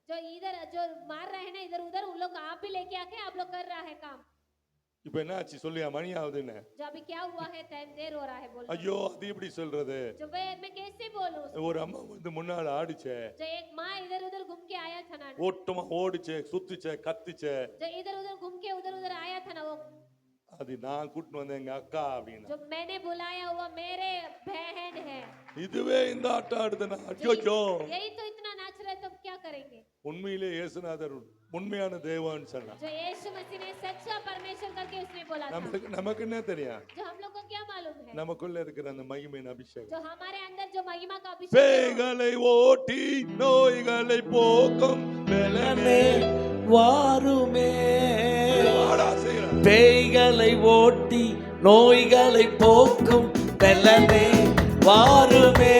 जो इधर जो मार रहे हैं ना इधर उधर, उन लोग आप भी लेके आके आप लोग कर रहा है काम। இப்போ என்ன ஆச்சு சொல்லியா, மணி ஆகுதுன்னு. जो अभी क्या हुआ है, टाइम देर हो रहा है बोल। ஐயோ அது எப்படி சொல்றது. जो मैं कैसे बोलूं? ஒரு அம்மா வந்து முன்னால ஆடிச்சே, जो एक माँ इधर उधर घूम के आया था ना, ஓட்டமா ஓடிச்சே, சுத்திச்சே, கத்திச்சே, जो इधर उधर घूम के उधर उधर आया था ना, वो அது நான் கூட்டிட்டு வந்தேன் எங்க அக்கா அப்படின்னு. जो मैंने बुलाया हुआ मेरे बहन है। இதுவே இந்த ஆட்டம் ஆடுதுன்னா, ஐயோ यही तो इतना नाच रहे, तो क्या करेंगे? உண்மையிலே இயேசுநாதர் உண்மையான தேவன்னு சொன்னா. जो यीशु मसीह ने सच्चा परमेश्वर करके उसने बोला था। நமக்கு என்ன தெரியும்? जो हम लोग को क्या मालूम है? நமக்குள்ள இருக்கிற அந்த மகிமையின் அபிஷேகம். जो हमारे अंदर जो महिमा का अभिषेक है, பேய்களை ஓட்டி நோய்களை போக்கும் பலனே வாருமே, வாடா செய்யலாம். பேய்களை ஓட்டி நோய்களை போக்கும் பலனே வாருமே,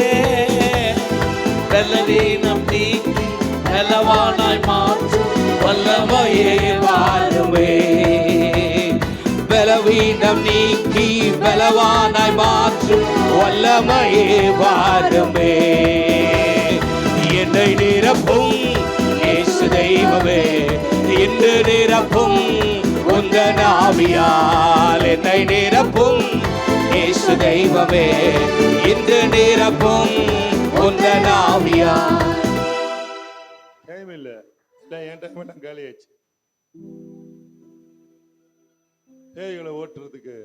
பலவீனம் நீக்கி பலவானாய் மாற்றும் வல்லமையே வாருமே, பலவீனம் நீக்கி பலவானாய் மாற்றும் வல்லமையே வாருமே, என்னை நிரப்பும் இயேசு தெய்வமே, இன்று நிரப்பும் உந்தன் ஆவியால், என்னை நிரப்பும் இயேசு தெய்வமே, இன்று நிரப்பும் உந்தன் ஆவியால். டைம் இல்ல, என் டைம் எல்லாம் காலி ஆயிடுச்சு. பேய்களை ஓட்டுறதுக்கு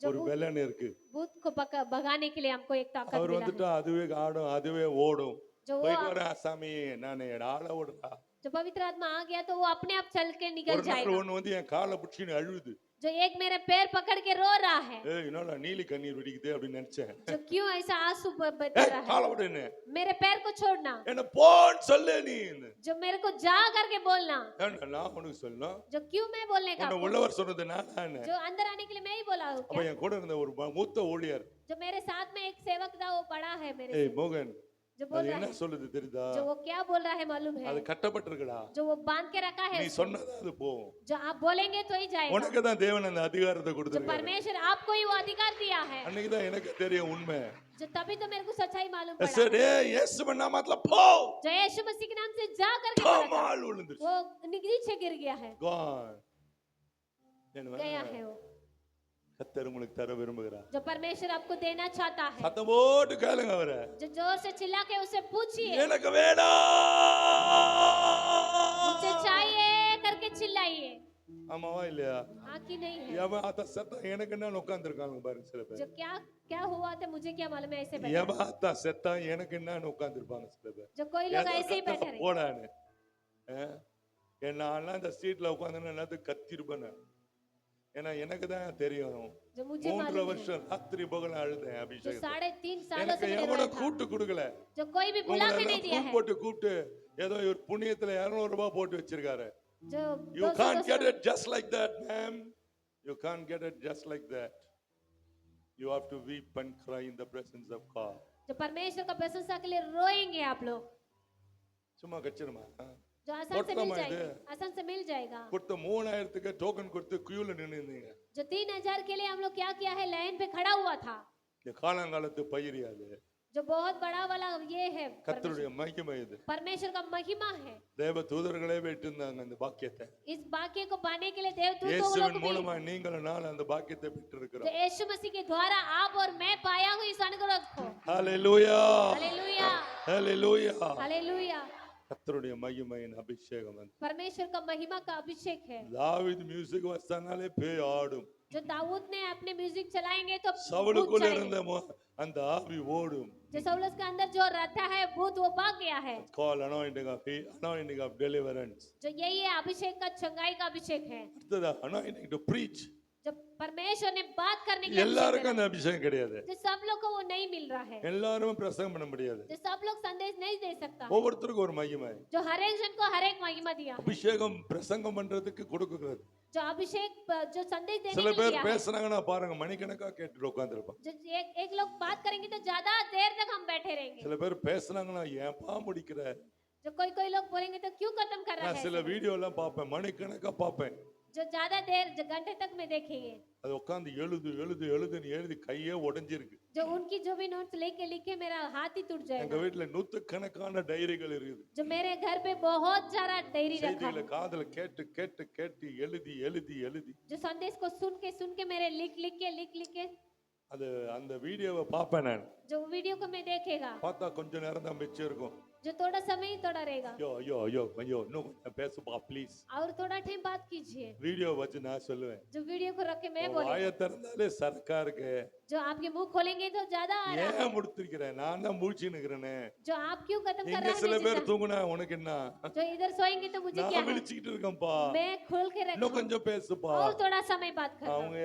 ஒரு பலன் இருக்கு. भूत को भगाने के लिए हमको एक ताकत அவர் मिला है। வந்துட்டா அதுவே ஆடும், அதுவே ஓடும். जो वो போயிட்டு வரேன் ஆசாமி, நான் ஆள ஓடுறா. जो पवित्र आत्मा आ गया तो वो अपने आप चल के निकल ஒரு நாள் जाएगा। ஒண்ணு வந்து என் காலை பிடிச்சின்னு அழுது. जो एक मेरे पैर पकड़ के रो रहा है, ஏய் என்னடா நீலி கண்ணீர் வெடிக்குதே அப்படின்னு நினைச்சேன். जो क्यों ऐसा आंसू बह ஏய் रहा है, கால விடு என்ன. मेरे पैर को छोड़ना, என்ன போன்னு சொல்லு நீ. जो मेरे को जा करके बोलना, ஏன்டா நான் உனக்கு சொல்லணும். जो क्यों मैं बोलने का, உன்னை உள்ளவர் சொன்னது நான். जो अंदर आने के लिए मैं ही बोला हूँ அப்ப क्या? என் கூட இருந்த ஒரு மூத்த ஊழியர், जो मेरे साथ में एक सेवक था, वो बड़ा है मेरे ஏய் से, மோகன், जो बोल அது रहा என்ன है, சொல்லுது தெரியுதா? जो वो क्या बोल रहा है मालूम है, அது கட்டப்பட்டிருக்குடா. जो वो बांध के रखा है நீ उसको, சொன்னதா அது போகும். जो आप बोलेंगे तो ही जाएगा। உனக்கு தான் தேவன் அந்த அதிகாரத்தை जो கொடுத்திருக்காரு. परमेश्वर आपको ही वो अधिकार दिया है, அன்னைக்கு தான் எனக்கு தெரியும் உண்மை. जो तभी तो मेरे को सच्चाई मालूम சரி पड़ा। இயேசு நாமத்துல போ. जो यीशु मसीह के नाम से जा करके बोला था, கமால் விழுந்துருச்சு. वो नीचे गिर गया है, gone. गया है वो। கர்த்தர் உங்களுக்கு தர விரும்புகிறார். जो परमेश्वर आपको देना चाहता है, சத்தம் போட்டு கேளுங்க அவரை. जो जोर से चिल्ला के उसे पूछिए, எனக்கு வேணும். मुझे चाहिए करके चिल्लाइए। ஆமாவா இல்லையா? हाँ कि नहीं है? எவன் அத சத்தம் எனக்கு என்ன உட்கார்ந்திருக்காங்க பாருங்க சில பேர். जो क्या क्या हुआ था मुझे क्या मालूम है, ऐसे बैठे, எவன் அத செத்தா எனக்கு என்ன உட்கார்ந்திருப்பாங்க சில பேர். जो कोई लोग ऐसे ही बैठे रहे। போடானே. நான் அந்த சீட்ல உட்கார்ந்தேன்னா என்னது கத்திருப்பேன். ஏன்னா எனக்கு தான் தெரியும். जो मुझे 3 मालूम है, வருஷம் ராத்திரி பகல் அழுதேன் जो அபிஷேகம். 3.5 सालों எனக்கு से मैंने எவன रोया था, கூட்டு கொடுக்கல. जो कोई भी बुला के नहीं दिया है, கூப்பிட்டு ஏதோ ஒரு புண்ணியத்துல 200 ரூபாய் போட்டு வச்சிருக்காரு. जो You can't get it just like that, ma'am. You can't get it just like that. You have to weep and cry in the presence of God. जो परमेश्वर का प्रशंसा के लिए रोएंगे आप लोग, சும்மா கச்சிருமா. जो आसान से मिल கொடுத்தமா இது? जाएगा, आसान से मिल जाएगा। கொடுத்த 3000க்கு டோக்கன் கொடுத்து கியூல நின்னுங்க. जो 3000 के लिए हम लोग क्या किया है, लाइन पे खड़ा हुआ था, இந்த காலங்காலத்து பயிரியாது. जो बहुत बड़ा वाला ये है, கர்த்தருடைய மகிமை இது. परमेश्वर का महिमा है। தேவ தூதர்களே வெட்டிருந்தாங்க அந்த பாக்கியத்தை. इस वाक्य को पाने के लिए देवदूतों இயேசுவின் लोग மூலமா भी, நீங்களும் நான் அந்த பாக்கியத்தை जो பெற்றிருக்கிறோம். यीशु मसीह के द्वारा आप और मैं पाया हूँ इस अनुग्रह को। ஹalleluya. हालेलुया, ஹalleluya. हालेलुया। கர்த்தருடைய மகிமையின் அபிஷேகம் அது. परमेश्वर का महिमा का अभिषेक है। தாவீது மியூசிக் வச்சானாலே பேய் ஆடும். जो दाऊद ने अपने म्यूजिक चलाएंगे तो भूत சவுலுக்குள்ள जाएंगे। இருந்த அந்த ஆவி ஓடும். जो सौलस के अंदर जो रहता है भूत, वो भाग गया है। Call anointing of deliverance. जो यही है अभिषेक का, चंगाई का अभिषेक है। அடுத்தது anointing to preach. जब परमेश्वर ने बात करने के लिए अभिषेक எல்லாருக்கும் दिया, அந்த அபிஷேகம் கிடையாது. जो सब लोग को वो नहीं मिल रहा है, எல்லாரும் பிரசங்கம் பண்ண முடியாது. जो सब लोग संदेश नहीं दे सकता, ஒவ்வொருத்தருக்கும் ஒரு மகிமை. जो हर एक जन को हर एक महिमा दिया, அபிஷேகம் பிரசங்கம் பண்றதுக்கு கொடுக்குறது. जो अभिषेक जो संदेश देने சில के लिए பேர் दिया है। பேசுறாங்கன்னா பாருங்க மணிக்கணக்கா கேட்டு உட்கார்ந்திருப்பாங்க. जो एक लोग बात करेंगे तो ज्यादा देर तक हम बैठे रहेंगे। சில பேர் பேசுறாங்கன்னா ஏன்பா முடிக்கிற. जो कोई लोग बोलेंगे तो क्यों खत्म कर रहा நான் है, சில வீடியோ எல்லாம் பார்ப்பேன் மணிக்கணக்கா பார்ப்பேன். जो ज्यादा देर घंटे तक में देखेंगे, அது உட்கார்ந்து எழுதுன்னு எழுதி கையே உடைஞ்சிருக்கு. जो उनकी जो भी नोट्स लिखे मेरा हाथ ही टूट எங்க जाएगा। வீட்டுல நூத்துக்கணக்கான டைரிகள் இருக்குது. जो मेरे घर पे बहुत सारा डायरी रखा செய்திகளை है, காதுல கேட்டு எழுதி जो संदेश को सुन के मेरे लिख के அது அந்த வீடியோவை பார்ப்பேன் நான். जो वीडियो को मैं देखेगा, பார்த்தா கொஞ்ச நேரம் தான் மிச்சம் இருக்கும். जो थोड़ा समय ही थोड़ा रहेगा, ஐயோ இன்னும் கொஞ்சம் பேசுப்பா ப்ளீஸ். और थोड़ा टाइम बात कीजिए। வீடியோ வச்சு நான் சொல்லுவேன். जो वीडियो को रख के मैं உன் बोलूं, வாயை திறந்தாலே சரக்கா இருக்கு. जो आपके मुंह खोलेंगे तो ज्यादा आ रहा है, ஏன் முடித்திருக்கிறேன் நான் தான் மூழ்ச்சி நிக்கிறேனே. जो आप क्यों खत्म कर இங்க रहे சில हैं, பேர் தூங்குனா உனக்கு என்ன? जो इधर सोएंगे तो मुझे क्या நான் है, விழிச்சுக்கிட்டு இருக்கேன்ப்பா. मैं खोल के இன்னும் रखा கொஞ்சம் பேசுப்பா. और थोड़ा समय बात करना, அவங்க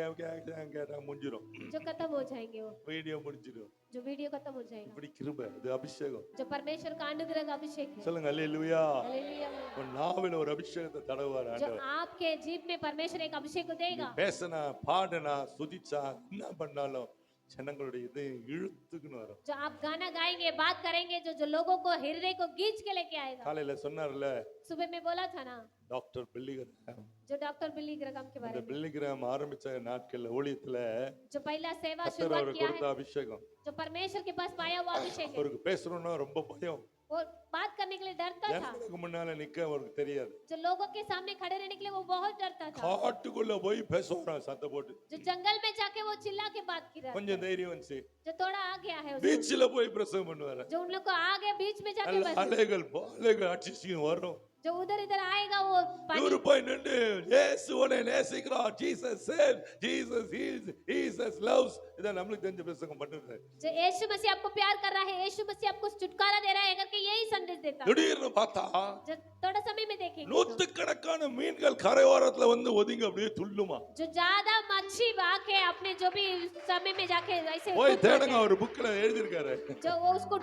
கேட்டா முடிஞ்சிடும். जो खत्म हो जाएंगे वो, வீடியோ முடிஞ்சிடும். जो वीडियो खत्म हो जाएगा। இப்படி கிருபை இது அபிஷேகம். जो परमेश्वर का अनुग्रह का अभिषेक है। சொல்லுங்க அல்லேலூயா. हालेलुया। உன் நாவில ஒரு அபிஷேகத்தை தடவார் जो ஆண்டவர். आपके जीभ में परमेश्वर एक अभिषेक को देगा। பேசனா பாடனா சுதிச்சா என்ன பண்ணாலும் ஜனங்களுடைய இது இழுத்துக்குன்னு வரும். जो आप गाना गाएंगे, बात करेंगे, जो लोगों को हृदय को खींच के लेके आएगा। காலையில சொன்னார்ல सुबह में बोला था ना, டாக்டர் பில்லிகிராம். जो डॉक्टर बिली ग्राम के बारे அந்த में, பில்லிகிராம் ஆரம்பிச்ச நாட்கள்ல ஊழியத்துல जो पहला सेवा கர்த்தர் शुरुआत அவருக்கு किया கொடுத்த है, அபிஷேகம். जो परमेश्वर के पास पाया हुआ अभिषेक है, அவருக்கு பேசணும்னா ரொம்ப பயம். वो बात करने के लिए डरता था, ஜனங்களுக்கு முன்னால நிக்க அவருக்கு தெரியாது. जो लोगों के सामने खड़े रहने के लिए वो बहुत डरता था, காட்டுக்குள்ள போய் பேசுவாராம் சத்தம் போட்டு. जो जंगल में जाके वो चिल्ला के बात की रहा था, கொஞ்சம் தைரியம் வந்துச்சு. जो थोड़ा आ गया है उसको, பீச்ல போய் பிரசங்கம் பண்ணுவாரு. जो उन लोग को आगे बीच में जाके நல்ல बस, அலைகள் அடிச்சும் வரும். जो उधर इधर आएगा वो இவரு पानी போய் நின்று இயேசு உன்னை நேசிக்கிறார், Jesus save, Jesus heals, Jesus loves, இத நம்மளுக்கு தெரிஞ்ச பிரசங்கம் பண்ணுறாரு. जो यीशु मसीह आपको प्यार कर रहा है, यीशु मसीह आपको छुटकारा दे रहा है करके यही संदेश देता है। திடீர்னு பார்த்தா जो थोड़ा समय में देखेंगे நூற்றுக்கணக்கான மீன்கள் கரையோரத்துல வந்து ஒதுங்கி அப்படியே துள்ளுமா. जो ज्यादा मच्छी वाके अपने जो भी समय में जाके ऐसे போய் தேடுங்க, அவர் புக்ல எழுதி இருக்காரு. जो वो उसको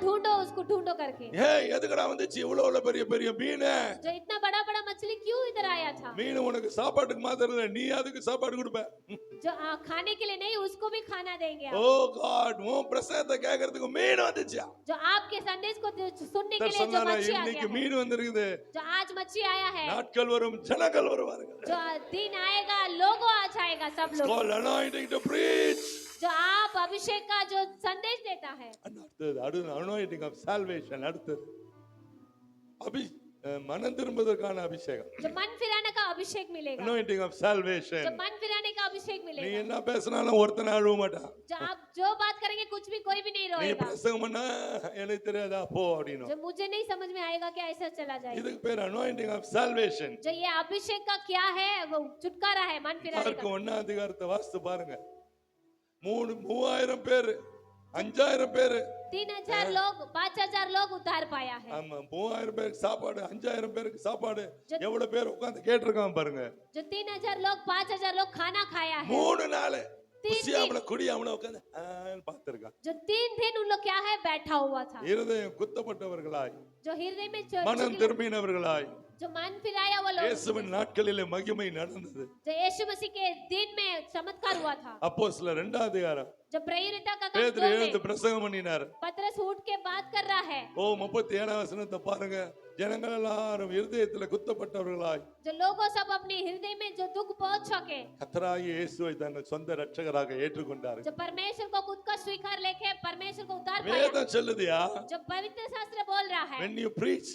ढूंढो करके ஏய் எதுக்குடா வந்துச்சு இவ்வளவு பெரிய பெரிய மீன்? जो इतना बड़ा बड़ा मछली क्यों इधर आया था? மீன் உனக்கு சாப்பாட்டுக்கு மாத்திரம் இல்ல, நீ அதுக்கு சாப்பாடு கொடுப்ப. जो खाने के लिए नहीं, उसको भी खाना देंगे आप। ஓ காட், உன் பிரசங்கத்தை கேட்கறதுக்கு மீன் வந்துச்சா? जो आपके संदेश को सुनने के लिए जो தர்சனால मच्छी आ இன்னைக்கு गया है, மீன் வந்திருக்குது. जो आज मच्छी आया है, நாட்கள் வரும், ஜனங்கள் வருவார்கள். जो दिन आएगा लोगों आ जाएगा सब It's लोग। called anointing to preach. जो आप अभिषेक का जो संदेश देता है, அடுத்தது anointing of salvation. அடுத்தது மனம் திரும்புவதற்கான அபிஷேகம். जो मन फिराने का अभिषेक मिलेगा, anointing of salvation. जो मन फिराने का अभिषेक நீ मिलेगा। என்ன பேசினாலும் ஒருத்தனை அழுவ மாட்டான். जो आप जो बात करेंगे कुछ भी कोई भी नहीं நீ रोएगा। பிரசங்கம் பண்ணா எனக்கு தெரியாதா போ அப்படினோ. जो मुझे नहीं समझ में आएगा क्या ऐसा चला जाएगा। இதுக்கு பேர் anointing of salvation. जो ये अभिषेक का क्या है, वो छुटकारा है मन फिराने மார்க் का। 1 அதிகாரத்தை வாசித்து பாருங்க. 3000 பேர், 5000 பேர், 3000 लोग, 5000 लोग उद्धार पाया है। ஆமா 3000 பேருக்கு சாப்பாடு, 5000 பேருக்கு சாப்பாடு, எவ்வளவு பேர் உட்கார்ந்து கேட்டிருக்காங்க பாருங்க. जो 3000 लोग, 5000 लोग खाना खाया है। 3 நாள் குசியாமல குடியாமல உட்கார்ந்து பார்த்திருக்காங்க. जो 3 दिन उन लोग क्या है बैठा हुआ था। இருதயம் குத்தப்பட்டவர்களாய், जो हृदय में மனம் திரும்பினவர்களாய், जो मन फिराया वो लोग, இயேசுவின் நாட்களிலே மகிமை நடந்தது. जो यीशु मसीह के दिन में चमत्कार हुआ था। அப்போஸ்தலர் 2 அதிகாரம் जो प्रेरितों का काम பேதுரு 2 எழுந்து में பிரசங்கம் பண்ணினார். पतरस उठ के बात कर रहा है। ஓ 37 வசனத்தை பாருங்க. ஜனங்கள் எல்லாரும் இருதயத்துல குத்தப்பட்டவர்களாய், जो लोगों सब अपने हृदय में जो दुख पहुंच सके, கர்த்தராகிய இயேசுவை தங்கள் சொந்த இரட்சகராக ஏற்றுக்கொண்டார்கள். जो परमेश्वर को खुद का स्वीकार लेके परमेश्वर को उद्धार पाया। வேதம் சொல்லுதியா, जो पवित्र शास्त्र बोल रहा है, when you preach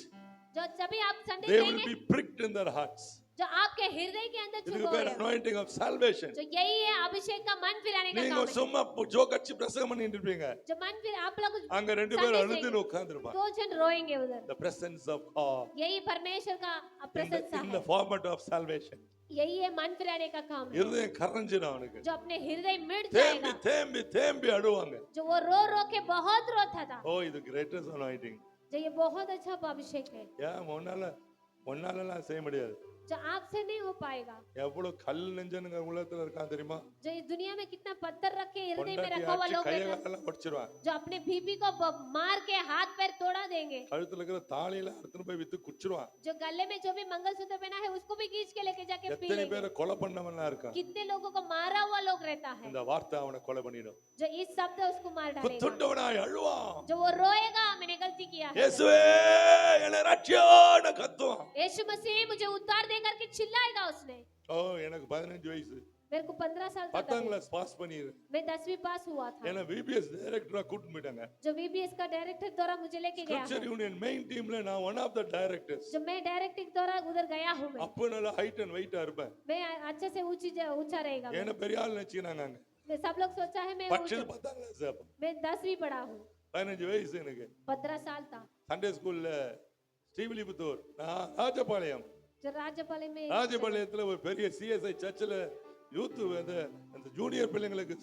जो सभी आप संदेश they will देंगे, be pricked in their hearts. जो आपके हृदय के अंदर இதுக்கு चुभ பேர் है, anointing of salvation. जो यही है अभिषेक का मन फिराने का நீங்க काम है। சும்மா ஜோக் அடிச்சு பிரசங்கம் பண்ணிட்டு இருப்பீங்க, जो मन फिर आप लोग அங்க 2 பேர் அழுதுன்னு உட்கார்ந்திருப்பாங்க. 2 जन रोएंगे उधर। The presence of God यही परमेश्वर का प्रशंसा in है। the format of salvation. यही है मन फिराने का काम है। இருதயம் கரஞ்சிடும் அவனுக்கு. जो अपने हृदय मिट தேம்பி जाएगा, தேம்பி தேம்பி அழுவாங்க. जो वो रो रो के बहुत रोता था। ஓ இது greatest anointing. जो ये बहुत अच्छा अभिषेक है, ஏன் ஒன்னாலலாம் செய்ய முடியாது. जो आपसे नहीं हो पाएगा। எவ்வளவு கல் நெஞ்சனுங்க உள்ளத்துல இருக்கான் தெரியுமா? जो इस दुनिया में कितना पत्थर रख के हृदय में பொண்டாட்டி रखा हुआ ஆட்சி लोग கையை रहते हैं, காலெல்லாம் உடைச்சிருவான். जो अपने बीबी को मार के हाथ पैर तोड़ा देंगे, கழுத்துல இருக்கிற தாலியில அறுத்துட்டு போய் வித்து குச்சிருவான். जो गले में जो भी मंगलसूत्र पहना है उसको भी खींच के लेके जाके पी எத்தனை लेंगे। பேரை கொலை பண்ணவன்லாம் இருக்கான். कितने लोगों को मारा हुआ लोग रहता है, இந்த வார்த்தை அவனை கொலை பண்ணிடும். जो इस शब्द उसको मार डालेगा। குத்துண்டவனாய் அழுவான். जो वो रोएगा मैंने गलती किया है, இயேசுவே என்னை ரட்சியோன்னு கத்துவான். यीशु मसीह मुझे उद्धार दे करके चिल्लाएगा उसने। ஓ எனக்கு 15 வயசு, मेरे को 15 साल का 10ஆம் था, கிளாஸ் பாஸ் பண்ணிரு. मैं 10वीं पास हुआ था। என்ன விபிஎஸ் டைரக்டரா கூட்டிட்டு போயிட்டாங்க. जो VBS का डायरेक्टर द्वारा मुझे लेके गया ஸ்கிரிப்சர் है, யூனியன் மெயின் டீம்ல நான் ஒன் ஆஃப் த டைரக்டர்ஸ். जो मैं डायरेक्टर द्वारा उधर गया हूँ। मैं அப்போ நல்ல ஹைட் அண்ட் வெயிட்டா இருப்பேன். मैं अच्छे से ऊंचा रहेगा। என்ன பெரிய ஆள் நினைச்சினாங்க அங்க. मैं सब लोग सोचा है मैं பட்சல் 10ஆம் கிளாஸ் அப்ப मैं 10वीं पढ़ा हूँ। 15 வயசு எனக்கு. 15 साल था। சண்டே ஸ்கூல்ல ஸ்ரீவில்லிபுத்தூர், நான் ராஜபாளையம், जो राज्यपाल में ராஜபாளையத்துல ஒரு பெரிய சிஎஸ்ஐ சர்ச்சில் யூத் அந்த ஜூனியர் பிள்ளைங்களுக்கு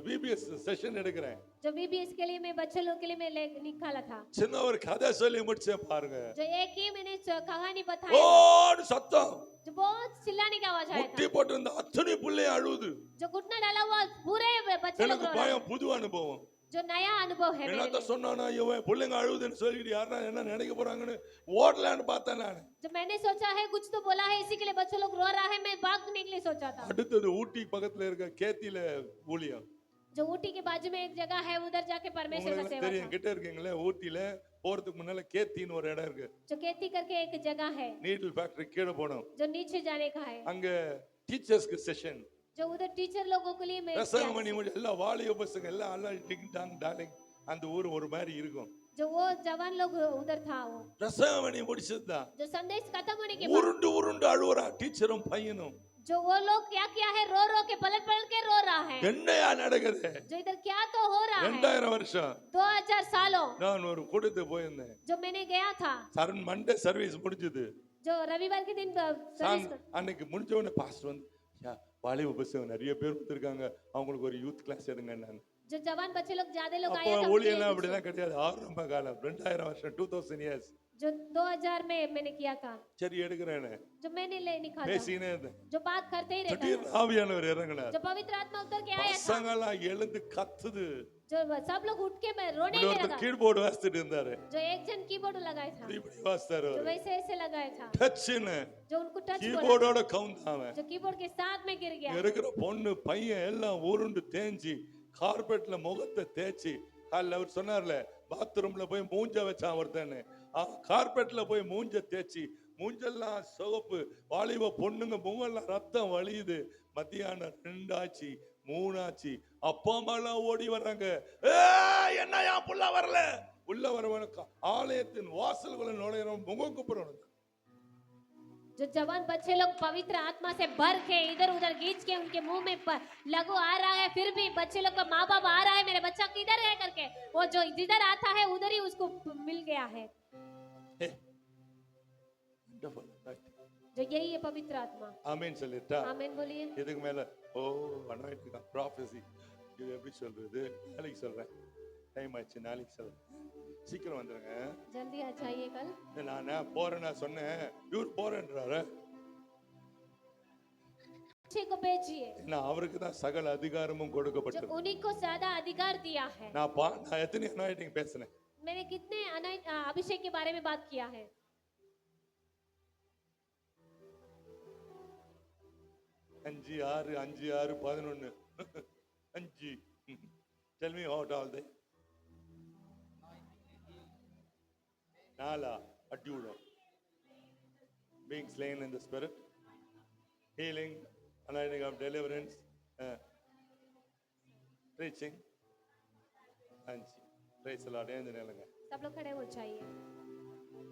விபிஎஸ் செஷன் எடுக்கிறேன். जो VBS के लिए मैं बच्चे लोग के लिए मैं निकाला था। சின்ன ஒரு கதை சொல்லி முடிச்சே பாருங்க. जो एक ही मैंने कहानी ஓ बताई, சத்தம், जो बहुत चिल्लाने की आवाज आया முட்டி था, போட்டு இருந்த அத்தனை பிள்ளைய அழுது. जो घुटना डाला हुआ पूरे बच्चे लोग எனக்கு रो रहे हैं। பயம், புது அனுபவம். जो नया अनुभव है मेरे என்னத்த लिए। சொன்னானா இவன் பிள்ளைங்க அழுதுன்னு சொல்லிட்டு யாரா என்ன நினைக்க போறாங்கன்னு ஓடலான்னு பார்த்தேன் நான். जो मैंने सोचा है कुछ तो बोला है इसी के लिए बच्चे लोग रो रहा है, मैं भागने के लिए सोचा था। அடுத்தது ஊட்டி பக்கத்துல இருக்க கேத்தில ஊழியம். जो ऊटी के बाजू में एक जगह है, उधर जाके परमेश्वर का உங்களுக்கு सेवा தெரியும், था। கிட்ட இருக்கீங்களே ஊட்டில போறதுக்கு முன்னால கேத்தின்னு ஒரு இடம் இருக்கு. जो खेती करके एक जगह है, நீடில் ஃபேக்டரி கீழே போனோம். जो नीचे जाने का है, அங்க டீச்சர்ஸ்க்கு செஷன். जो उधर टीचर लोगों के लिए मैं பிரசங்கம் பண்ணி முடிஞ்ச எல்லா வாலிப பசங்க எல்லாம் டிங் டாங் டார்லிங் அந்த ஊர் ஒரு மாதிரி இருக்கும். जो वो जवान लोग उधर था, वो பிரசங்கம் பண்ணி முடிச்சதுதான் जो संदेश खत्म होने के बाद உருண்டு உருண்டு அழுவுறா டீச்சரும் பையனும். जो वो लोग क्या किया है, रो रो के पलट पलट के रो रहा है। என்னையா நடக்குது? जो इधर क्या तो हो रहा है। 2000 வருஷம் 2000 सालों நான் ஒரு கூட்டத்துக்கு போயிருந்தேன். जो मैंने गया था, சரண் மண்டே சர்வீஸ் முடிஞ்சது. जो जो रविवार के दिन सर्विस அன்னைக்கு முடிஞ்ச உடனே பாஸ்டர் வந்து யா வாலிப பசங்க நிறைய பேர் வந்திருக்காங்க அவங்களுக்கு ஒரு யூத் கிளாஸ் எடுங்கன்னாங்க जो जवान बच्चे लोग ज्यादा लोग आए அப்போ थे ஊழியெல்லாம் அப்படிலாம் கிடையாது ஆரம்ப காலம் 2000 வருஷம் 2000 இயர்ஸ் जो 2000 में मैंने किया था சரி எடுக்கிறேன்னு जो मैंने ले निकाला பேசினே இருந்தேன் जो बात करते ही रहता திடீர்னு ஆவியானவர் இறங்கினார் जो पवित्र आत्मा उतर के आया था பசங்கெல்லாம் எழுந்து கத்துது जो सब लोग उठ के मैं रोने இப்படி लगा ஒருத்தர் கீபோர்டு வாசிச்சுட்டு இருந்தாரு जो एक जन कीबोर्ड लगाया था இப்படி வாசித்தாரு जो वैसे ऐसे लगाया था டச்னு जो उनको टच बोला கீபோர்டோட கவுந்தாவன் जो कीबोर्ड के साथ में गिर गया இருக்கிற பொண்ணு பையன் எல்லாம் உருண்டு தேஞ்சி கார்பெட்ல முகத்தை தேய்ச்சி காலைல அவர் சொன்னார்ல பாத்ரூம்ல போய் மூஞ்ச வச்சான் ஒருத்தன்னு கார்பெட்ல போய் மூஞ்ச தேய்ச்சி மூஞ்செல்லாம் சிவப்பு வாலிப பொண்ணுங்க முகெல்லாம் ரத்தம் வலியுது மத்தியானம் 2 ஆச்சு 3 ஆச்சு அப்பா அம்மா எல்லாம் ஓடி வர்றாங்க என்ன என் புள்ள வரல உள்ள வரவனுக்கு ஆலயத்தின் வாசல்களை நுழையிறோம் முகம் குப்புறோம் जो जवान बच्चे लोग पवित्र आत्मा से भर के इधर उधर खींच के उनके मुंह में लघु आ रहा है फिर भी बच्चे लोग का माँ बाप आ रहा है मेरे बच्चा किधर है करके वो जो जिधर आता है उधर ही उसको मिल गया है जो यही है पवित्र आत्मा ஆமென் சொல்லிட்டா आमीन बोलिए இதுக்கு மேல ஓ அனாயிட்டிங் ப்ராஃபஸி இது எப்படி சொல்றது நாளைக்கு சொல்றேன் டைம் ஆச்சு நாளைக்கு சொல்றேன் சீக்கிரம் வந்துருங்க जल्दी आ जाइए कल நான் போறேன்னா சொன்னேன் இவர் போறேன்றாரு बच्चे को भेजिए நான் அவருக்கு தான் சகல அதிகாரமும் जो கொடுக்கப்பட்டது उन्हीं को ज्यादा अधिकार दिया है நான் எத்தனை அனாயிட்டிங் பேசினேன் मैंने कितने अभिषेक के बारे में बात किया है 5 6 5 6 11 5 tell me what all they Nala, adjudo. Being slain in the spirit, healing, anointing of deliverance, preaching, and praise the Lord. सब लोग खड़े हो जाइए